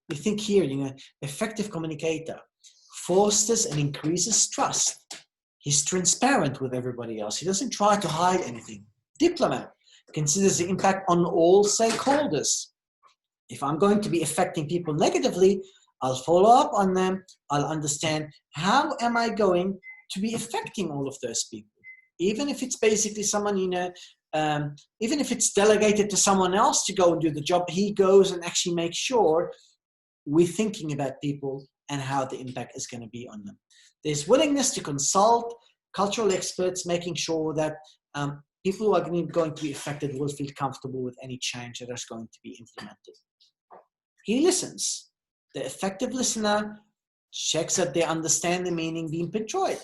We think here, you know, effective communicator fosters and increases trust. He's transparent with everybody else. He doesn't try to hide anything. Diplomat considers the impact on all stakeholders. If I'm going to be affecting people negatively, I'll follow up on them. I'll understand how am I going to be affecting all of those people. Even if it's basically someone, you know, even if it's delegated to someone else to go and do the job, he goes and actually makes sure we're thinking about people and how the impact is going to be on them. There's willingness to consult cultural experts, making sure that people who are going to be affected will feel comfortable with any change that is going to be implemented. He listens. The effective listener checks that they understand the meaning being portrayed.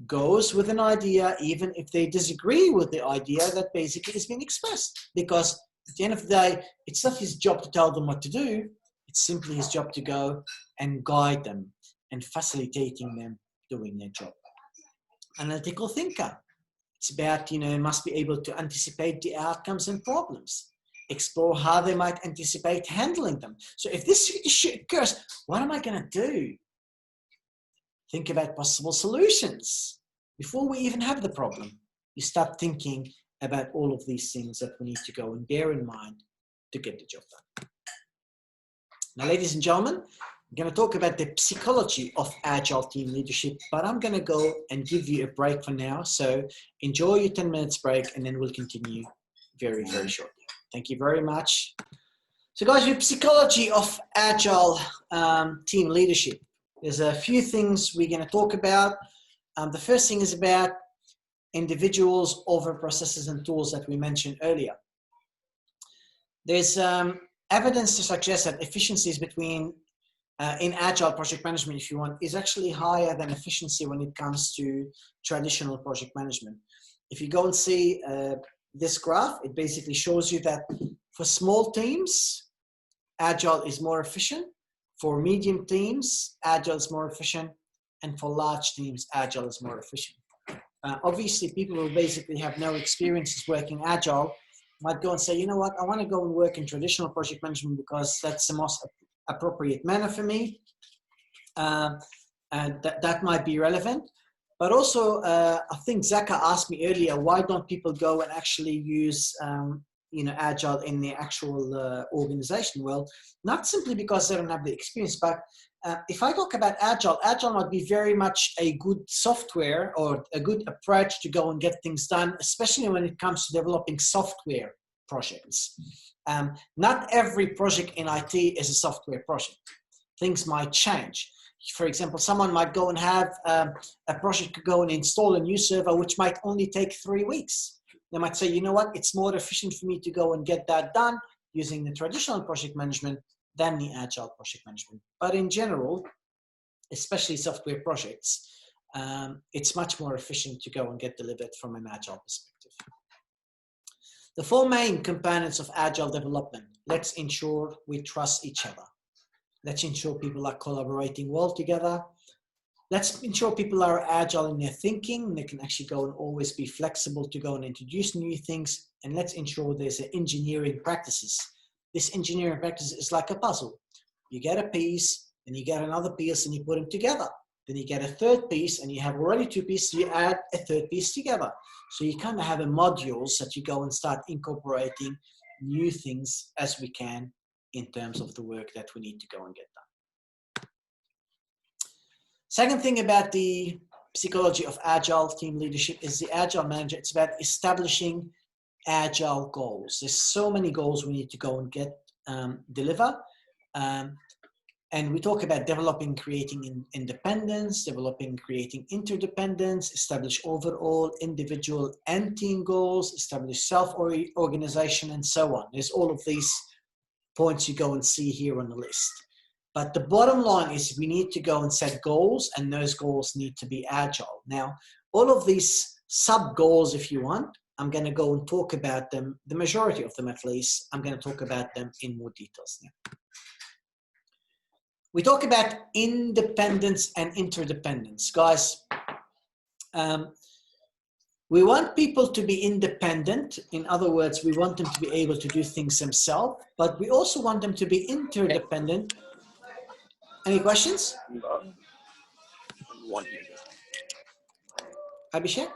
Goes with an idea, even if they disagree with the idea that basically is being expressed. Because at the end of the day, it's not his job to tell them what to do. It's simply his job to go and guide them and facilitating them doing their job. Analytical thinker. It's about, you know, must be able to anticipate the outcomes and problems. Explore how they might anticipate handling them. So if this issue occurs, what am I going to do? think about possible solutions. Before we even have the problem, you start thinking about all of these things that we need to go and bear in mind to get the job done. Now, ladies and gentlemen, I'm going to talk about the psychology of agile team leadership, but I'm going to go and give you a break for now. So enjoy your 10 minutes break, and then we'll continue very, very shortly. Thank you very much. So guys, with psychology of agile team leadership, there's a few things we're going to talk about. The first thing is about individuals over processes and tools that we mentioned earlier. There's evidence to suggest that efficiencies between in agile project management, if you want, is actually higher than efficiency when it comes to traditional project management. If you go and see this graph, it basically shows you that for small teams, agile is more efficient. For medium teams, agile is more efficient. And for large teams, agile is more efficient. Obviously, people who basically have no experiences working agile might go and say, you know what, I want to go and work in traditional project management because that's the most appropriate manner for me. And that might be relevant. But also, I think Zaka asked me earlier, why don't people go and actually use agile in the actual organization? Well, not simply because they don't have the experience, but if I talk about agile might be very much a good software or a good approach to go and get things done, especially when it comes to developing software projects. Not every project in IT is a software project. Things might change. For example, someone might go and have a project to go and install a new server, which might only take 3 weeks. They might say, you know what, it's more efficient for me to go and get that done using the traditional project management than the agile project management. But in general, especially software projects, it's much more efficient to go and get delivered from an agile perspective. The 4 main components of agile development. Let's ensure we trust each other. Let's ensure people are collaborating well together. Let's ensure people are agile in their thinking. They can actually go and always be flexible to go and introduce new things. And let's ensure there's engineering practices. This engineering practice is like a puzzle. You get a piece, and you get another piece, and you put them together. Then you get a third piece, and you have already 2 pieces, you add a third piece together. So you kind of have a modules that you go and start incorporating new things as we can in terms of the work that we need to go and get done. Second thing about the psychology of agile team leadership is the agile manager. It's about establishing agile goals. There's so many goals we need to go and get deliver. And we talk about developing, creating independence, developing, creating interdependence, establish overall individual and team goals, establish self-organization, and so on. There's all of these points you go and see here on the list. But the bottom line is we need to go and set goals, and those goals need to be agile. Now, all of these sub-goals, if you want, I'm going to go and talk about them, the majority of them at least, I'm going to talk about them in more details now. We talk about independence and interdependence. Guys, we want people to be independent. In other words, we want them to be able to do things themselves, but we also want them to be interdependent. Any questions? Abhishek?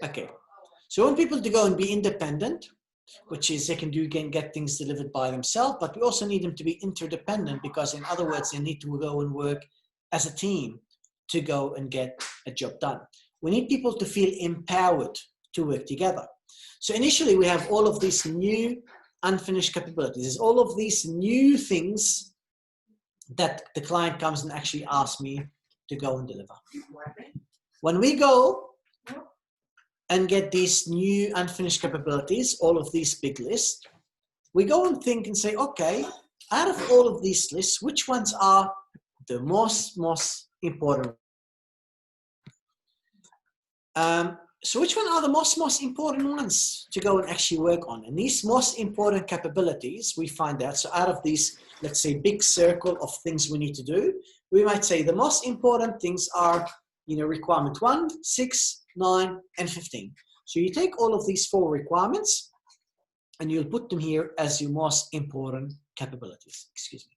Okay. So we want people to go and be independent, which is they can get things delivered by themselves, but we also need them to be interdependent because, in other words, they need to go and work as a team to go and get a job done. We need people to feel empowered to work together. So initially, we have all of these new unfinished capabilities. There's all of these new things that the client comes and actually asks me to go and deliver. When we go and get these new unfinished capabilities, all of these big lists, we go and think and say, okay, out of all of these lists, which ones are the most important? So which one are the most important ones to go and actually work on? And these most important capabilities, we find out, so out of these, let's say, big circle of things we need to do, we might say the most important things are, requirement 1, 6, 9, and 15. So you take all of these 4 requirements and you'll put them here as your most important capabilities. Excuse me.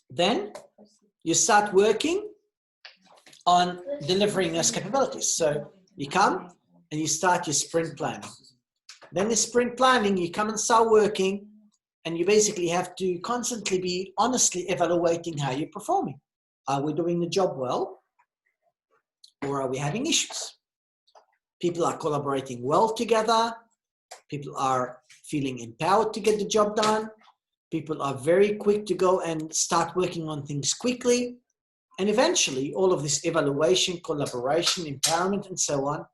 Then you start working on delivering those capabilities. So you come and you start your sprint planning. Then the sprint planning, you come and start working, and you basically have to constantly be honestly evaluating how you're performing. Are we doing the job well, or are we having issues? People are collaborating well together. People are feeling empowered to get the job done. People are very quick to go and start working on things quickly. And eventually, all of this evaluation, collaboration, empowerment, and so on,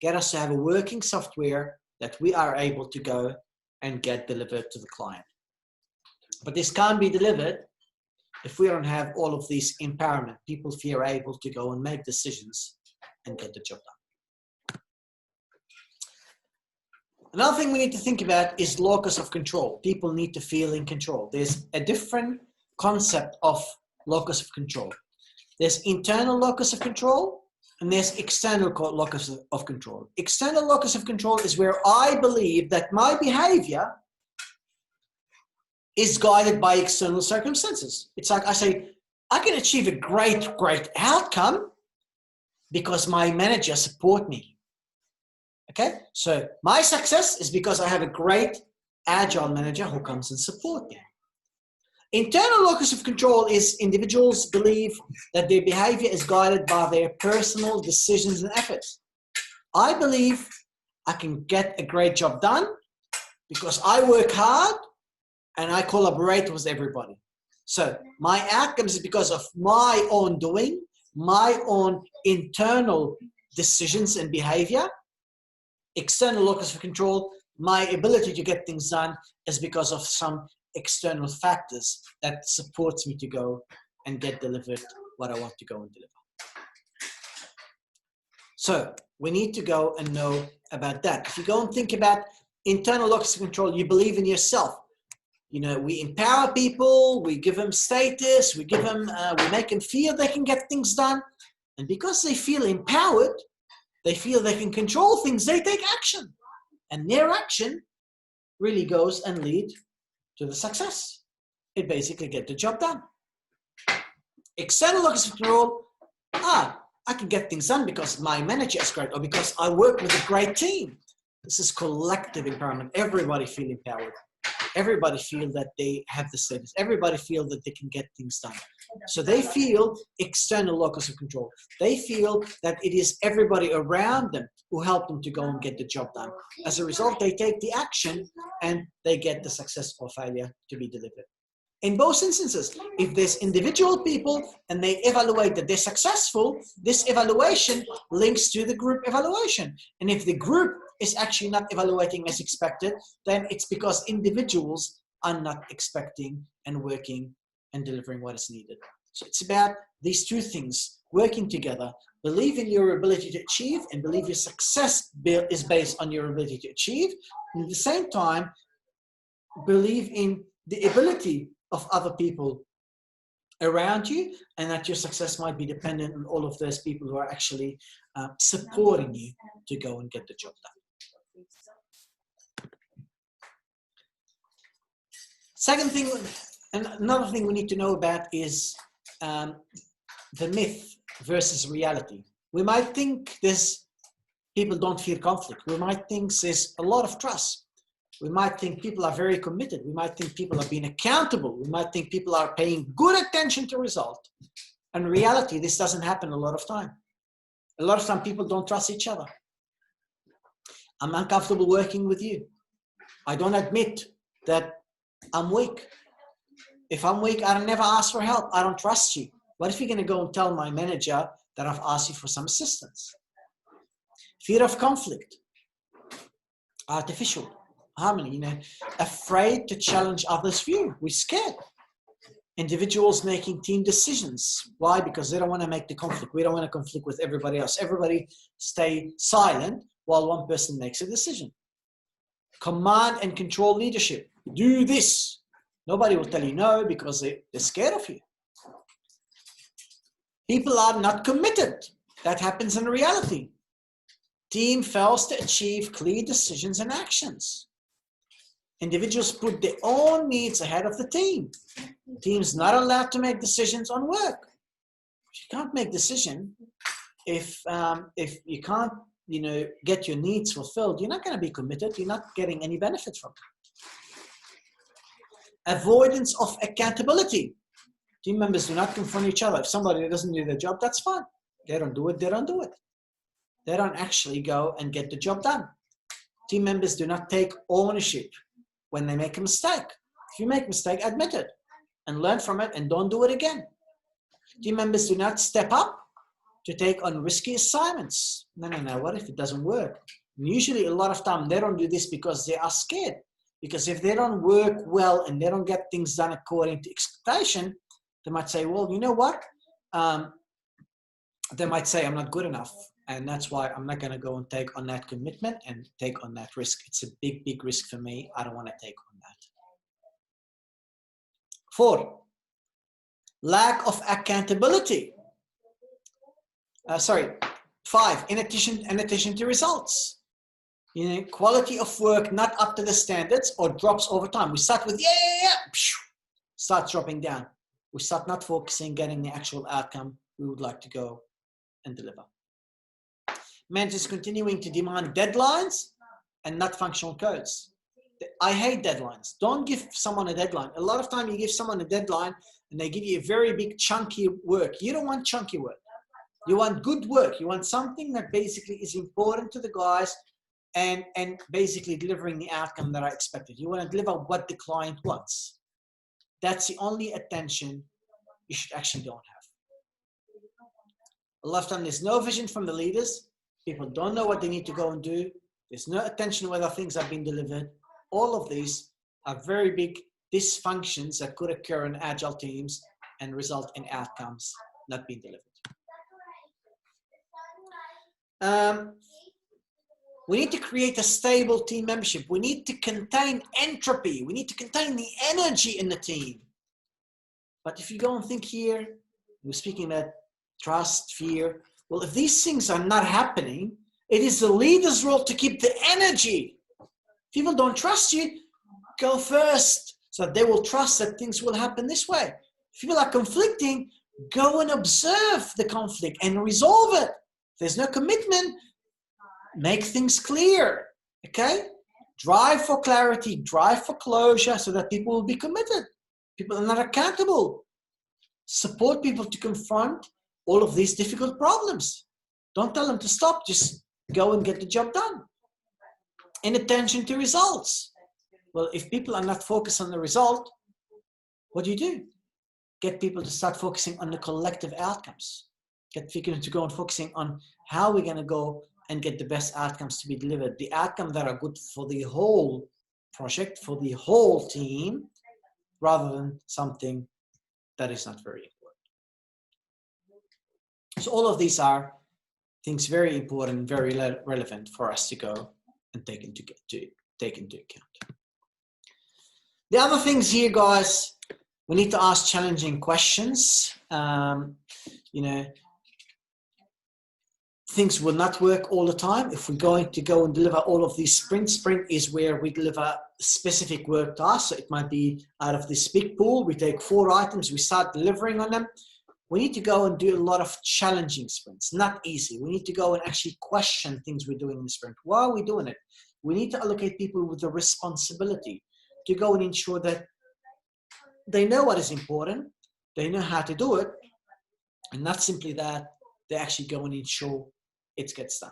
get us to have a working software that we are able to go and get delivered to the client. But this can't be delivered if we don't have all of these empowerment. People feel able to go and make decisions and get the job done. Another thing we need to think about is locus of control. People need to feel in control. There's a different concept of locus of control. There's internal locus of control, and there's external locus of control. External locus of control is where I believe that my behavior is guided by external circumstances. It's like I say, I can achieve a great outcome because my manager support me. Okay, so my success is because I have a great agile manager who comes and support me. Internal locus of control is individuals believe that their behavior is guided by their personal decisions and efforts. I believe I can get a great job done because I work hard and I collaborate with everybody. So my outcomes is because of my own doing, my own internal decisions and behavior. External locus of control, my ability to get things done is because of some external factors that supports me to go and get delivered what I want to go and deliver. So we need to go and know about that. If you go and think about internal locus of control, you believe in yourself. You know, we empower people, we give them status, we make them feel they can get things done. And because they feel empowered, they feel they can control things, they take action. And their action really goes and lead to the success. It basically get the job done. External locus of control, I can get things done because my manager is great or because I work with a great team. This is collective empowerment. Everybody feel empowered. Everybody feel that they have the status. Everybody feel that they can get things done. So they feel external locus of control. They feel that it is everybody around them who help them to go and get the job done. As a result, they take the action and they get the success or failure to be delivered. In both instances, if there's individual people and they evaluate that they're successful, this evaluation links to the group evaluation. And if the group is actually not evaluating as expected, then it's because individuals are not expecting and working and delivering what is needed. So it's about these two things, working together, believe in your ability to achieve and believe your success is based on your ability to achieve. And at the same time, believe in the ability of other people around you and that your success might be dependent on all of those people who are actually supporting you to go and get the job done. Second thing, and another thing we need to know about is the myth versus reality. We might think people don't feel conflict. We might think there's a lot of trust. We might think people are very committed. We might think people are being accountable. We might think people are paying good attention to result. In reality, this doesn't happen a lot of time. A lot of time people don't trust each other. I'm uncomfortable working with you. I don't admit that I'm weak. If I'm weak, I don't never ask for help. I don't trust you. What if you're going to go and tell my manager that I've asked you for some assistance? Fear of conflict. Artificial harmony, afraid to challenge others' view. We're scared. Individuals making team decisions. Why? Because they don't want to make the conflict. We don't want to conflict with everybody else. Everybody stay silent while one person makes a decision. Command and control leadership. Do this. Nobody will tell you no because they're scared of you. People are not committed. That happens in reality. Team fails to achieve clear decisions and actions. Individuals put their own needs ahead of the team. Team's not allowed to make decisions on work. You can't make decision if you can't, get your needs fulfilled. You're not going to be committed. You're not getting any benefit from it. Avoidance of accountability. Team members do not confront each other. If somebody doesn't do their job, that's fine. They don't do it. They don't do it. They don't actually go and get the job done. Team members do not take ownership when they make a mistake. If you make a mistake, admit it and learn from it and don't do it again. Team members do not step up to take on risky assignments. No, what if it doesn't work? And usually a lot of time they don't do this because they are scared. Because if they don't work well and they don't get things done according to expectation, they might say, well, you know what? They might say, I'm not good enough. And that's why I'm not going to go and take on that commitment and take on that risk. It's a big, big risk for me. I don't want to take on that. 4, lack of accountability. 5, inattention to results. Quality of work not up to the standards or drops over time. We start with, start dropping down. We start not focusing, getting the actual outcome we would like to go and deliver. Managers continuing to demand deadlines and not functional codes. I hate deadlines. Don't give someone a deadline. A lot of time you give someone a deadline and they give you a very big chunky work. You don't want chunky work. You want good work. You want something that basically is important to the guys and basically delivering the outcome that I expected. You want to deliver what the client wants. That's the only attention you should actually don't have. A lot of time there's no vision from the leaders. People don't know what they need to go and do. There's no attention whether things have been delivered. All of these are very big dysfunctions that could occur in agile teams and result in outcomes not being delivered. We need to create a stable team membership. We need to contain entropy. We need to contain the energy in the team. But if you go and think here, we're speaking about trust, fear. Well, if these things are not happening, it is the leader's role to keep the energy. People don't trust you, go first so that they will trust that things will happen this way. If people are conflicting, go and observe the conflict and resolve it. If there's no commitment, make things clear, okay? Drive for clarity, drive for closure so that people will be committed. People are not accountable. Support people to confront all of these difficult problems. Don't tell them to stop, just go and get the job done. Inattention to results. Well, if people are not focused on the result, what do? Get people to start focusing on the collective outcomes. Get people to go and focusing on how we're going to go and get the best outcomes to be delivered. The outcomes that are good for the whole project, for the whole team, rather than something that is not very important. So all of these are things very important, very relevant for us to go and take into account. The other things here, guys, we need to ask challenging questions. Things will not work all the time. If we're going to go and deliver all of these sprints, sprint is where we deliver specific work tasks. So it might be out of this big pool, we take 4 items, we start delivering on them. We need to go and do a lot of challenging sprints, not easy. We need to go and actually question things we're doing in the sprint. Why are we doing it? We need to allocate people with the responsibility to go and ensure that they know what is important, they know how to do it, and not simply that, they actually go and ensure it gets done.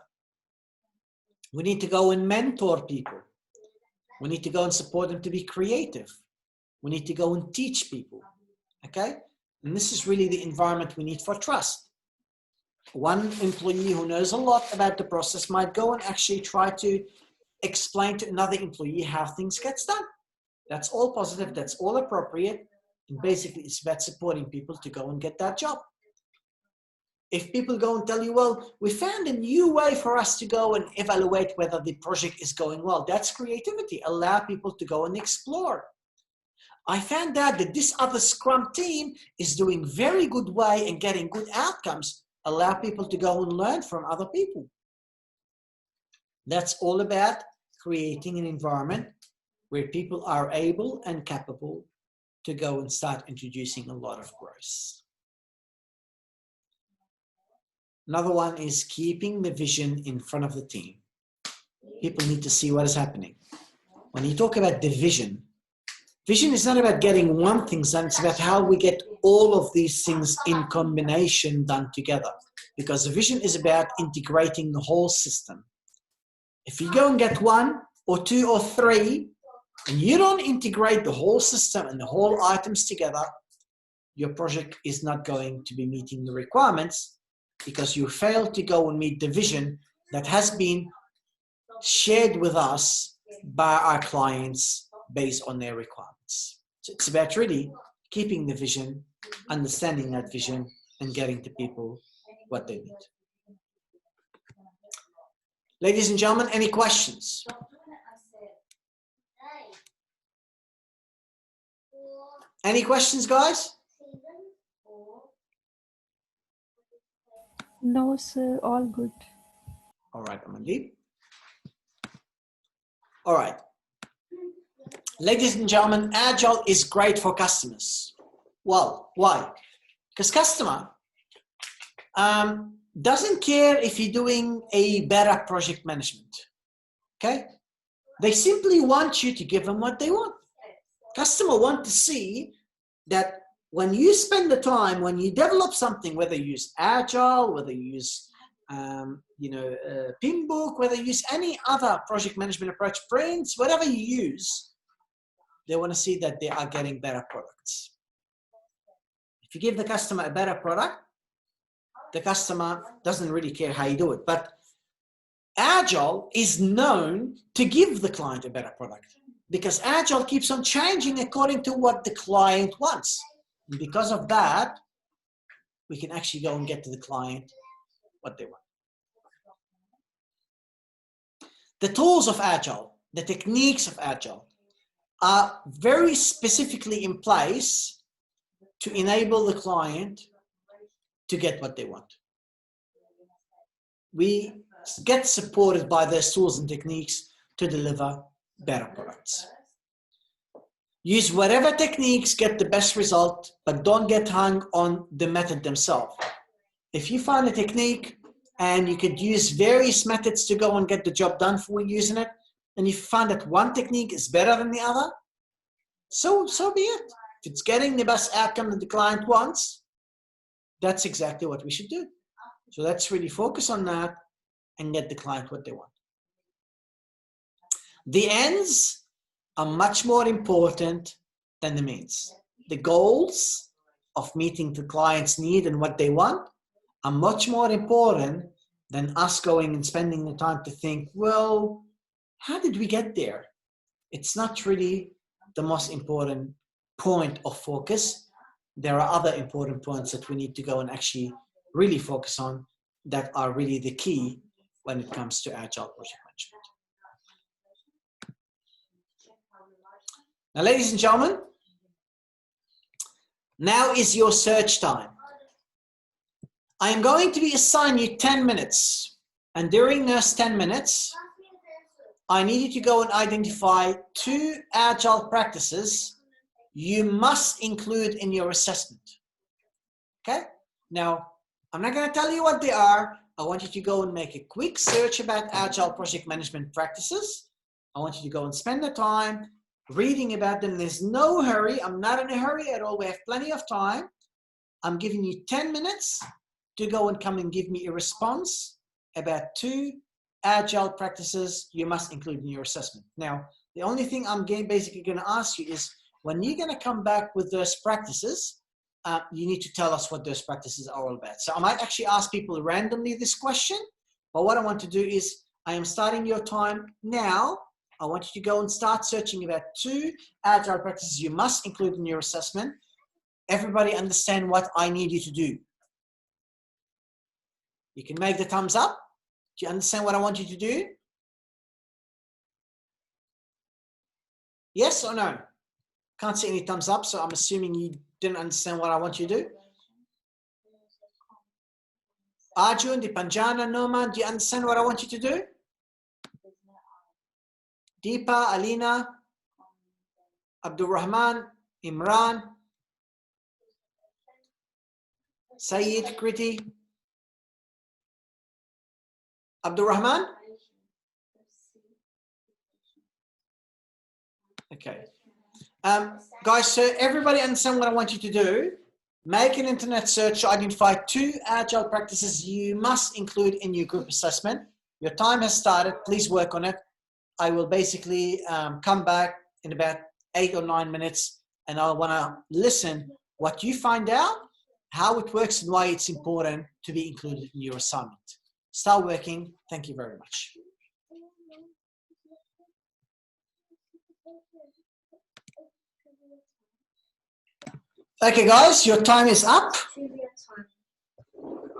We need to go and mentor people. We need to go and support them to be creative. We need to go and teach people, okay? And this is really the environment we need for trust. One employee who knows a lot about the process might go and actually try to explain to another employee how things get done. That's all positive, that's all appropriate, and basically it's about supporting people to go and get that job. If people go and tell you, well, we found a new way for us to go and evaluate whether the project is going well, that's creativity. Allow people to go and explore. I found out that this other Scrum team is doing very good way and getting good outcomes. Allow people to go and learn from other people. That's all about creating an environment where people are able and capable to go and start introducing a lot of growth. Another one is keeping the vision in front of the team. People need to see what is happening. When you talk about the vision is not about getting one thing done, it's about how we get all of these things in combination done together. Because the vision is about integrating the whole system. If you go and get one or two or three, and you don't integrate the whole system and the whole items together, your project is not going to be meeting the requirements because you fail to go and meet the vision that has been shared with us by our clients based on their requirements. So it's about really keeping the vision, understanding that vision, and getting to people what they need. Ladies and gentlemen, any questions? Any questions, guys? No, sir, all good. All right, Amandeep. All right. Ladies and gentlemen, Agile is great for customers. Well, why? Because customer doesn't care if you're doing a better project management, okay? They simply want you to give them what they want. Customer want to see that when you spend the time, when you develop something, whether you use Agile, whether you use Pinbook, whether you use any other project management approach, Prints, whatever you use, they want to see that they are getting better products. If you give the customer a better product, the customer doesn't really care how you do it. But Agile is known to give the client a better product because Agile keeps on changing according to what the client wants. And because of that, we can actually go and get to the client what they want. The tools of Agile, the techniques of Agile are very specifically in place to enable the client to get what they want. We get supported by those tools and techniques to deliver better products. Use whatever techniques get the best result, but don't get hung on the method themselves. If you find a technique and you could use various methods to go and get the job done for using it, and you find that one technique is better than the other, so be it. If it's getting the best outcome that the client wants, that's exactly what we should do. So let's really focus on that and get the client what they want. The ends are much more important than the means. The goals of meeting the client's need and what they want are much more important than us going and spending the time to think, well, how did we get there? It's not really the most important point of focus. There are other important points that we need to go and actually really focus on that are really the key when it comes to Agile project management. Now, ladies and gentlemen, now is your search time. I am going to be assigning you 10 minutes. And during those 10 minutes, I need you to go and identify 2 Agile practices you must include in your assessment. Okay? Now, I'm not going to tell you what they are. I want you to go and make a quick search about Agile project management practices. I want you to go and spend the time reading about them. There's no hurry. I'm not in a hurry at all. We have plenty of time. I'm giving you 10 minutes to go and come and give me a response about 2 Agile practices you must include in your assessment. Now, the only thing I'm basically going to ask you is when you're going to come back with those practices, you need to tell us what those practices are all about. So I might actually ask people randomly this question, but what I want to do is I am starting your time now. I want you to go and start searching about 2 Agile practices you must include in your assessment. Everybody understand what I need you to do. You can make the thumbs up. Do you understand what I want you to do? Yes or no? Can't see any thumbs up, so I'm assuming you didn't understand what I want you to do. Arjun, Dipanjana, Noman, do you understand what I want you to do? Deepa, Alina, Abdul Rahman, Imran, Sayyid, Kriti. Abdul Rahman? Okay. Guys, so everybody understand what I want you to do? Make an internet search to identify 2 agile practices you must include in your group assessment. Your time has started. Please work on it. I will basically come back in about 8 or 9 minutes, and I want to listen what you find out, how it works, and why it's important to be included in your assignment. Start working. Thank you very much. Okay, guys, your time is up.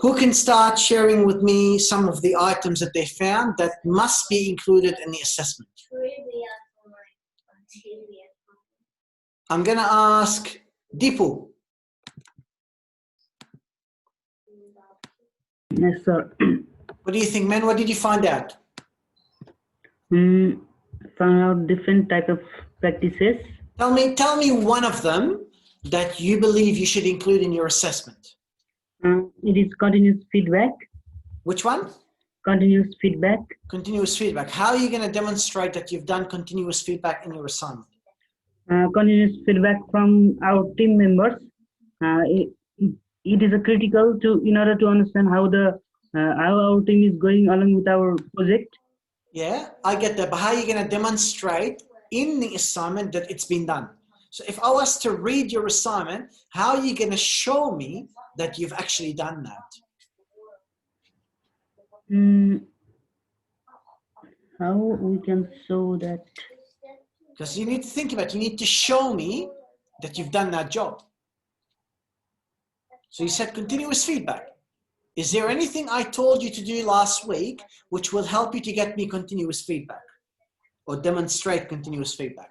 Who can start sharing with me some of the items that they found that must be included in the assessment? I'm going to ask Deepu. Yes, sir. What do you think, man? What did you find out? Found out different type of practices. Tell me one of them that you believe you should include in your assessment. It is continuous feedback. Which one? Continuous feedback. Continuous feedback. How are you going to demonstrate that you've done continuous feedback in your assignment? Continuous feedback from our team members. It is a critical to in order to understand how our team is going along with our project. Yeah, I get that. But how are you going to demonstrate in the assignment that it's been done? So if I was to read your assignment, how are you going to show me that you've actually done that? How we can show that? Because you need to think about it. You need to show me that you've done that job. So you said continuous feedback. Is there anything I told you to do last week which will help you to get me continuous feedback or demonstrate continuous feedback?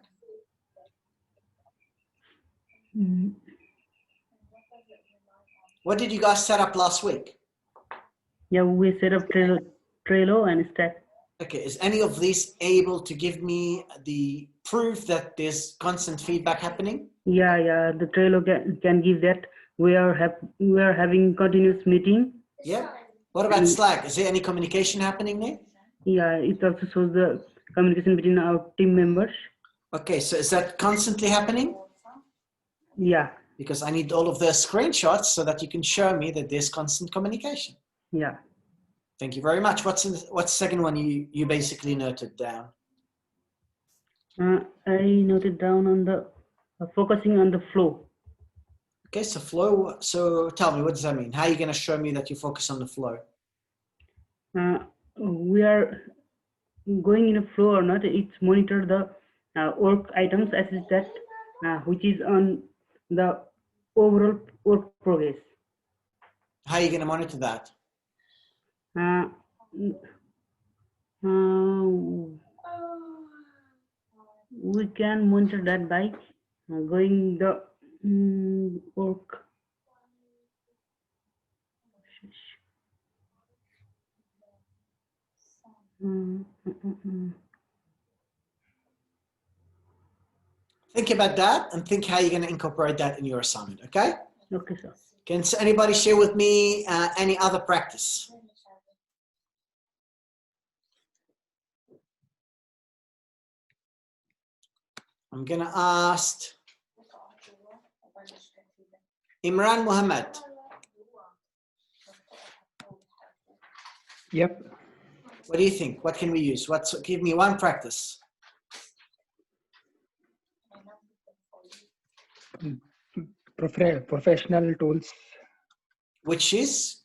What did you guys set up last week? Yeah, we set up Trello and Stack. Okay, is any of these able to give me the proof that there's constant feedback happening? Yeah, the Trello can give that. We are having continuous meeting. Yeah. What about Slack? Is there any communication happening there? Yeah, it also shows the communication between our team members. Okay, so is that constantly happening? Yeah. Because I need all of the screenshots so that you can show me that there's constant communication. Yeah. Thank you very much. What's the second one you basically noted down? I noted down on the focusing on the flow. Okay, so flow. So tell me, what does that mean? How are you going to show me that you focus on the flow? We are going in a flow or not. It's monitor the work items as is that which is on the overall work progress. How are you going to monitor that? We can monitor that by going the work. Think about that and think how you're going to incorporate that in your assignment, okay? Okay, sir. Can anybody share with me any other practice? I'm going to ask Imran Muhammad. Yep. What do you think? What can we use? Give me one practice. Professional tools. Which is?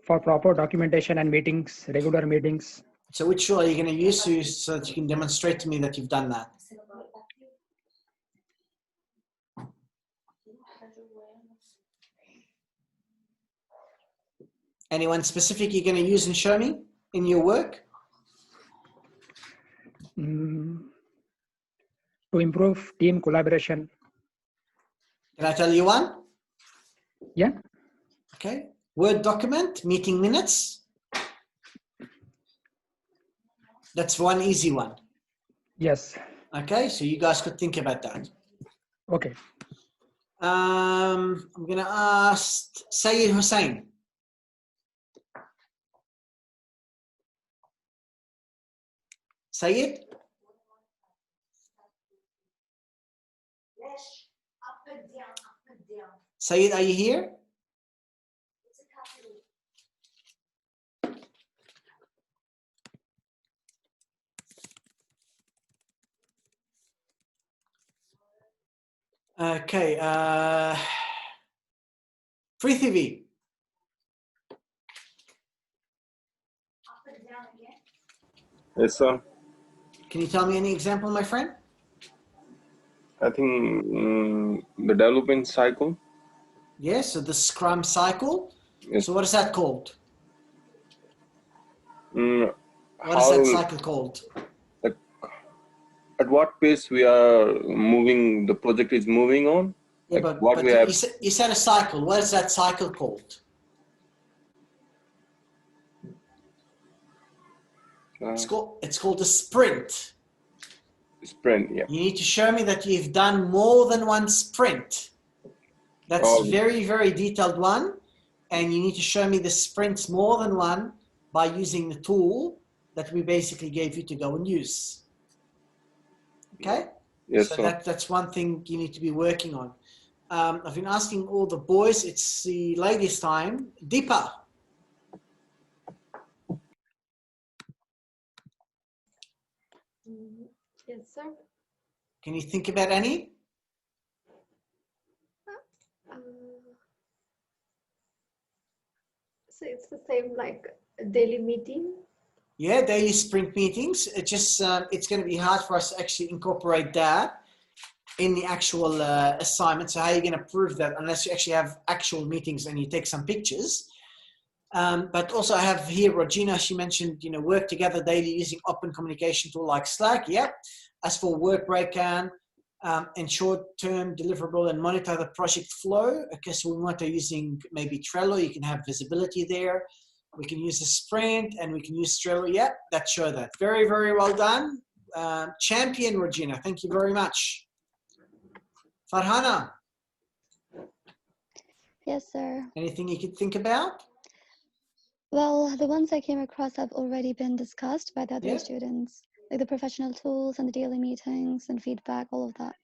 For proper documentation and meetings, regular meetings. So which tool are you going to use so that you can demonstrate to me that you've done that? Anyone specific you're going to use and show me in your work? To improve team collaboration. Can I tell you one? Yeah. Okay. Word document, meeting minutes. That's one easy one. Yes. Okay, so you guys could think about that. Okay. I'm going to ask Sayyid Hussein. Sayyid? Sayyid, are you here? Okay, Free TV. Yes, sir. Can you tell me any example, my friend? I think the development cycle. Yes, so the Scrum cycle. Yes. So what is that called? What How, is that cycle called? like, at what pace we are moving, the project is moving on? Yeah, like what but we have. you said a cycle. What is that cycle called? It's called a sprint. Sprint, yeah. You need to show me that you've done more than one sprint. That's very, very detailed one. And you need to show me the sprints more than one by using the tool that we basically gave you to go and use. Okay? Yes, so sir. that's one thing you need to be working on. I've been asking all the boys, it's the ladies' time. Deepa. Yes, sir. Can you think about any? So it's the same like a daily meeting? Yeah, daily sprint meetings. It just it's going to be hard for us to actually incorporate that in the actual assignment. So how are you going to prove that unless you actually have actual meetings and you take some pictures? But also I have here Regina, she mentioned, work together daily using open communication tool like Slack. Yep. As for work breakdown and short-term deliverable and monitor the project flow. Okay, so we want to using maybe Trello. You can have visibility there. We can use the sprint and we can use Trello. Yep, that show that. Very, very well done. Champion, Regina. Thank you very much. Farhana. Yes, sir. Anything you could think about? Well, the ones I came across have already been discussed by the other students, like the professional tools and the daily meetings and feedback, all of that.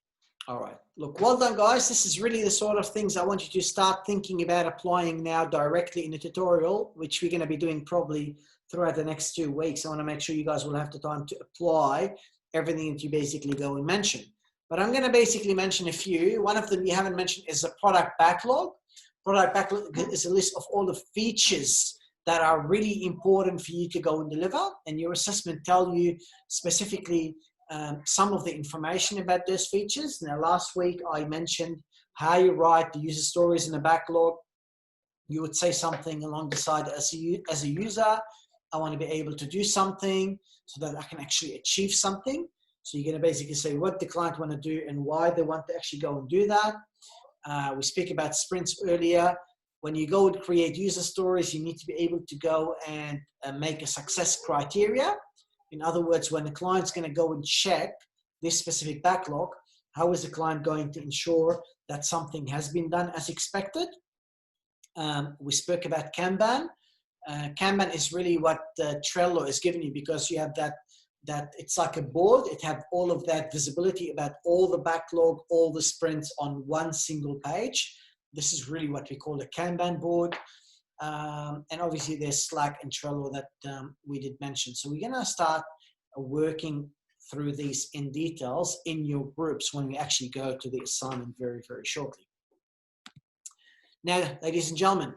All right. Look, well done, guys. This is really the sort of things I want you to start thinking about applying now directly in the tutorial, which we're going to be doing probably throughout the next 2 weeks. I want to make sure you guys will have the time to apply everything that you basically go and mention. But I'm going to basically mention a few. One of them you haven't mentioned is the product backlog. Product backlog is a list of all the features that are really important for you to go and deliver, and your assessment tell you specifically some of the information about those features. Now, last week I mentioned how you write the user stories in the backlog. You would say something along the side as a user, I want to be able to do something so that I can actually achieve something. So you're going to basically say what the client want to do and why they want to actually go and do that. We speak about sprints earlier. When you go and create user stories, you need to be able to go and make a success criteria. In other words, when the client's going to go and check this specific backlog, how is the client going to ensure that something has been done as expected? We spoke about Kanban. Kanban is really what Trello is giving you, because you have that it's like a board. It have all of that visibility about all the backlog, all the sprints on one single page. This is really what we call a Kanban board. And obviously there's Slack and Trello that we did mention. So we're going to start working through these in details in your groups when we actually go to the assignment very, very shortly. Now, ladies and gentlemen,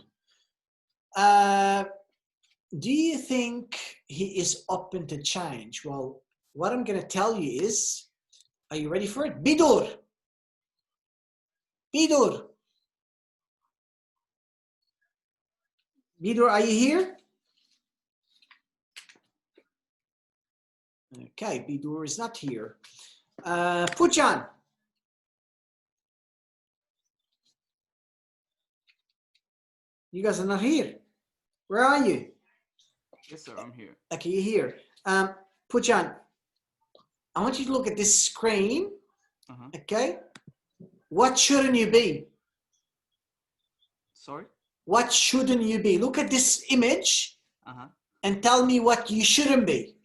do you think he is open to change? Well, what I'm going to tell you is, are you ready for it? Bidur. Bidur. Bidur, are you here? Okay, Bidur is not here. Puchan. You guys are not here. Where are you? Yes, sir, I'm here. Okay, you're here. Puchan, I want you to look at this screen. Okay? What shouldn't you be? Sorry? What shouldn't you be? Look at this image and tell me what you shouldn't be.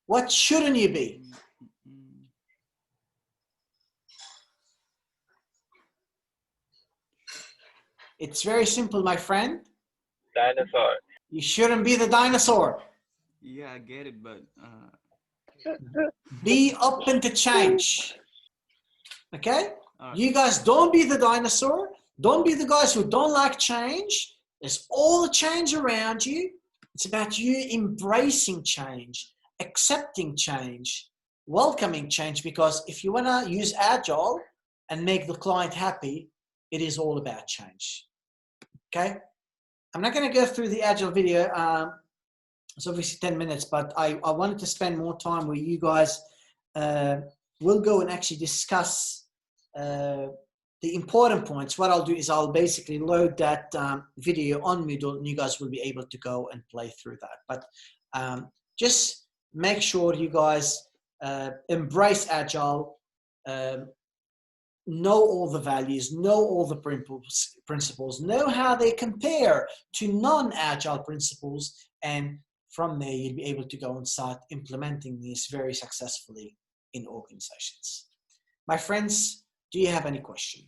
What shouldn't you be? It's very simple, my friend. Dinosaur. You shouldn't be the dinosaur. Yeah, I get it, but be open to change. Okay? Right. You guys don't be the dinosaur. Don't be the guys who don't like change. There's all the change around you. It's about you embracing change, accepting change, welcoming change, because if you want to use Agile and make the client happy, it is all about change. Okay? I'm not going to go through the Agile video. It's obviously 10 minutes, but I wanted to spend more time where you guys will go and actually discuss the important points. What I'll do is I'll basically load that video on Moodle and you guys will be able to go and play through that. But just make sure you guys embrace Agile, know all the values, know all the principles, know how they compare to non-Agile principles, and from there you'll be able to go and start implementing these very successfully in organizations. My friends, do you have any question?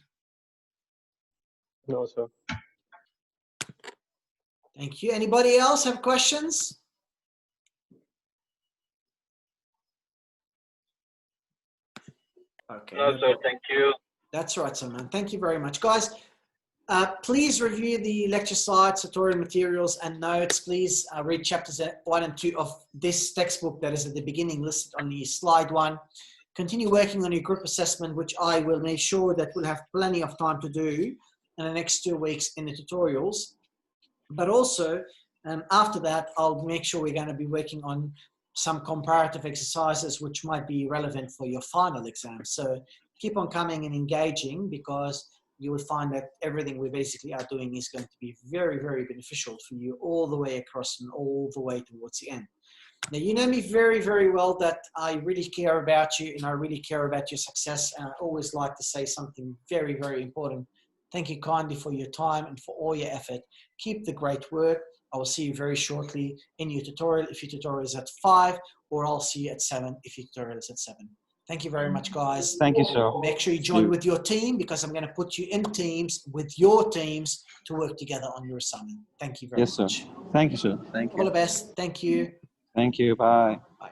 No, sir. Thank you. Anybody else have questions? Okay. No, sir. Thank you. That's right, Salman. Thank you very much. Guys, please review the lecture slides, tutorial materials, and notes. Please read chapters 1 and 2 of this textbook that is at the beginning listed on the slide 1. Continue working on your group assessment, which I will make sure that we'll have plenty of time to do in the next 2 weeks in the tutorials. But also, after that, I'll make sure we're going to be working on some comparative exercises which might be relevant for your final exam. So keep on coming and engaging, because you will find that everything we basically are doing is going to be very, very beneficial for you all the way across and all the way towards the end. Now, you know me very, very well that I really care about you and I really care about your success. And I always like to say something very, very important. Thank you kindly for your time and for all your effort. Keep the great work. I will see you very shortly in your tutorial if your tutorial is at 5, or I'll see you at 7 if your tutorial is at 7. Thank you very much, guys. Thank you, sir. Make sure you join with your team, because I'm going to put you in teams with your teams to work together on your assignment. Thank you very much. Yes, sir. Thank you, sir. Thank you. All the best. Thank you. Thank you. Bye. Bye.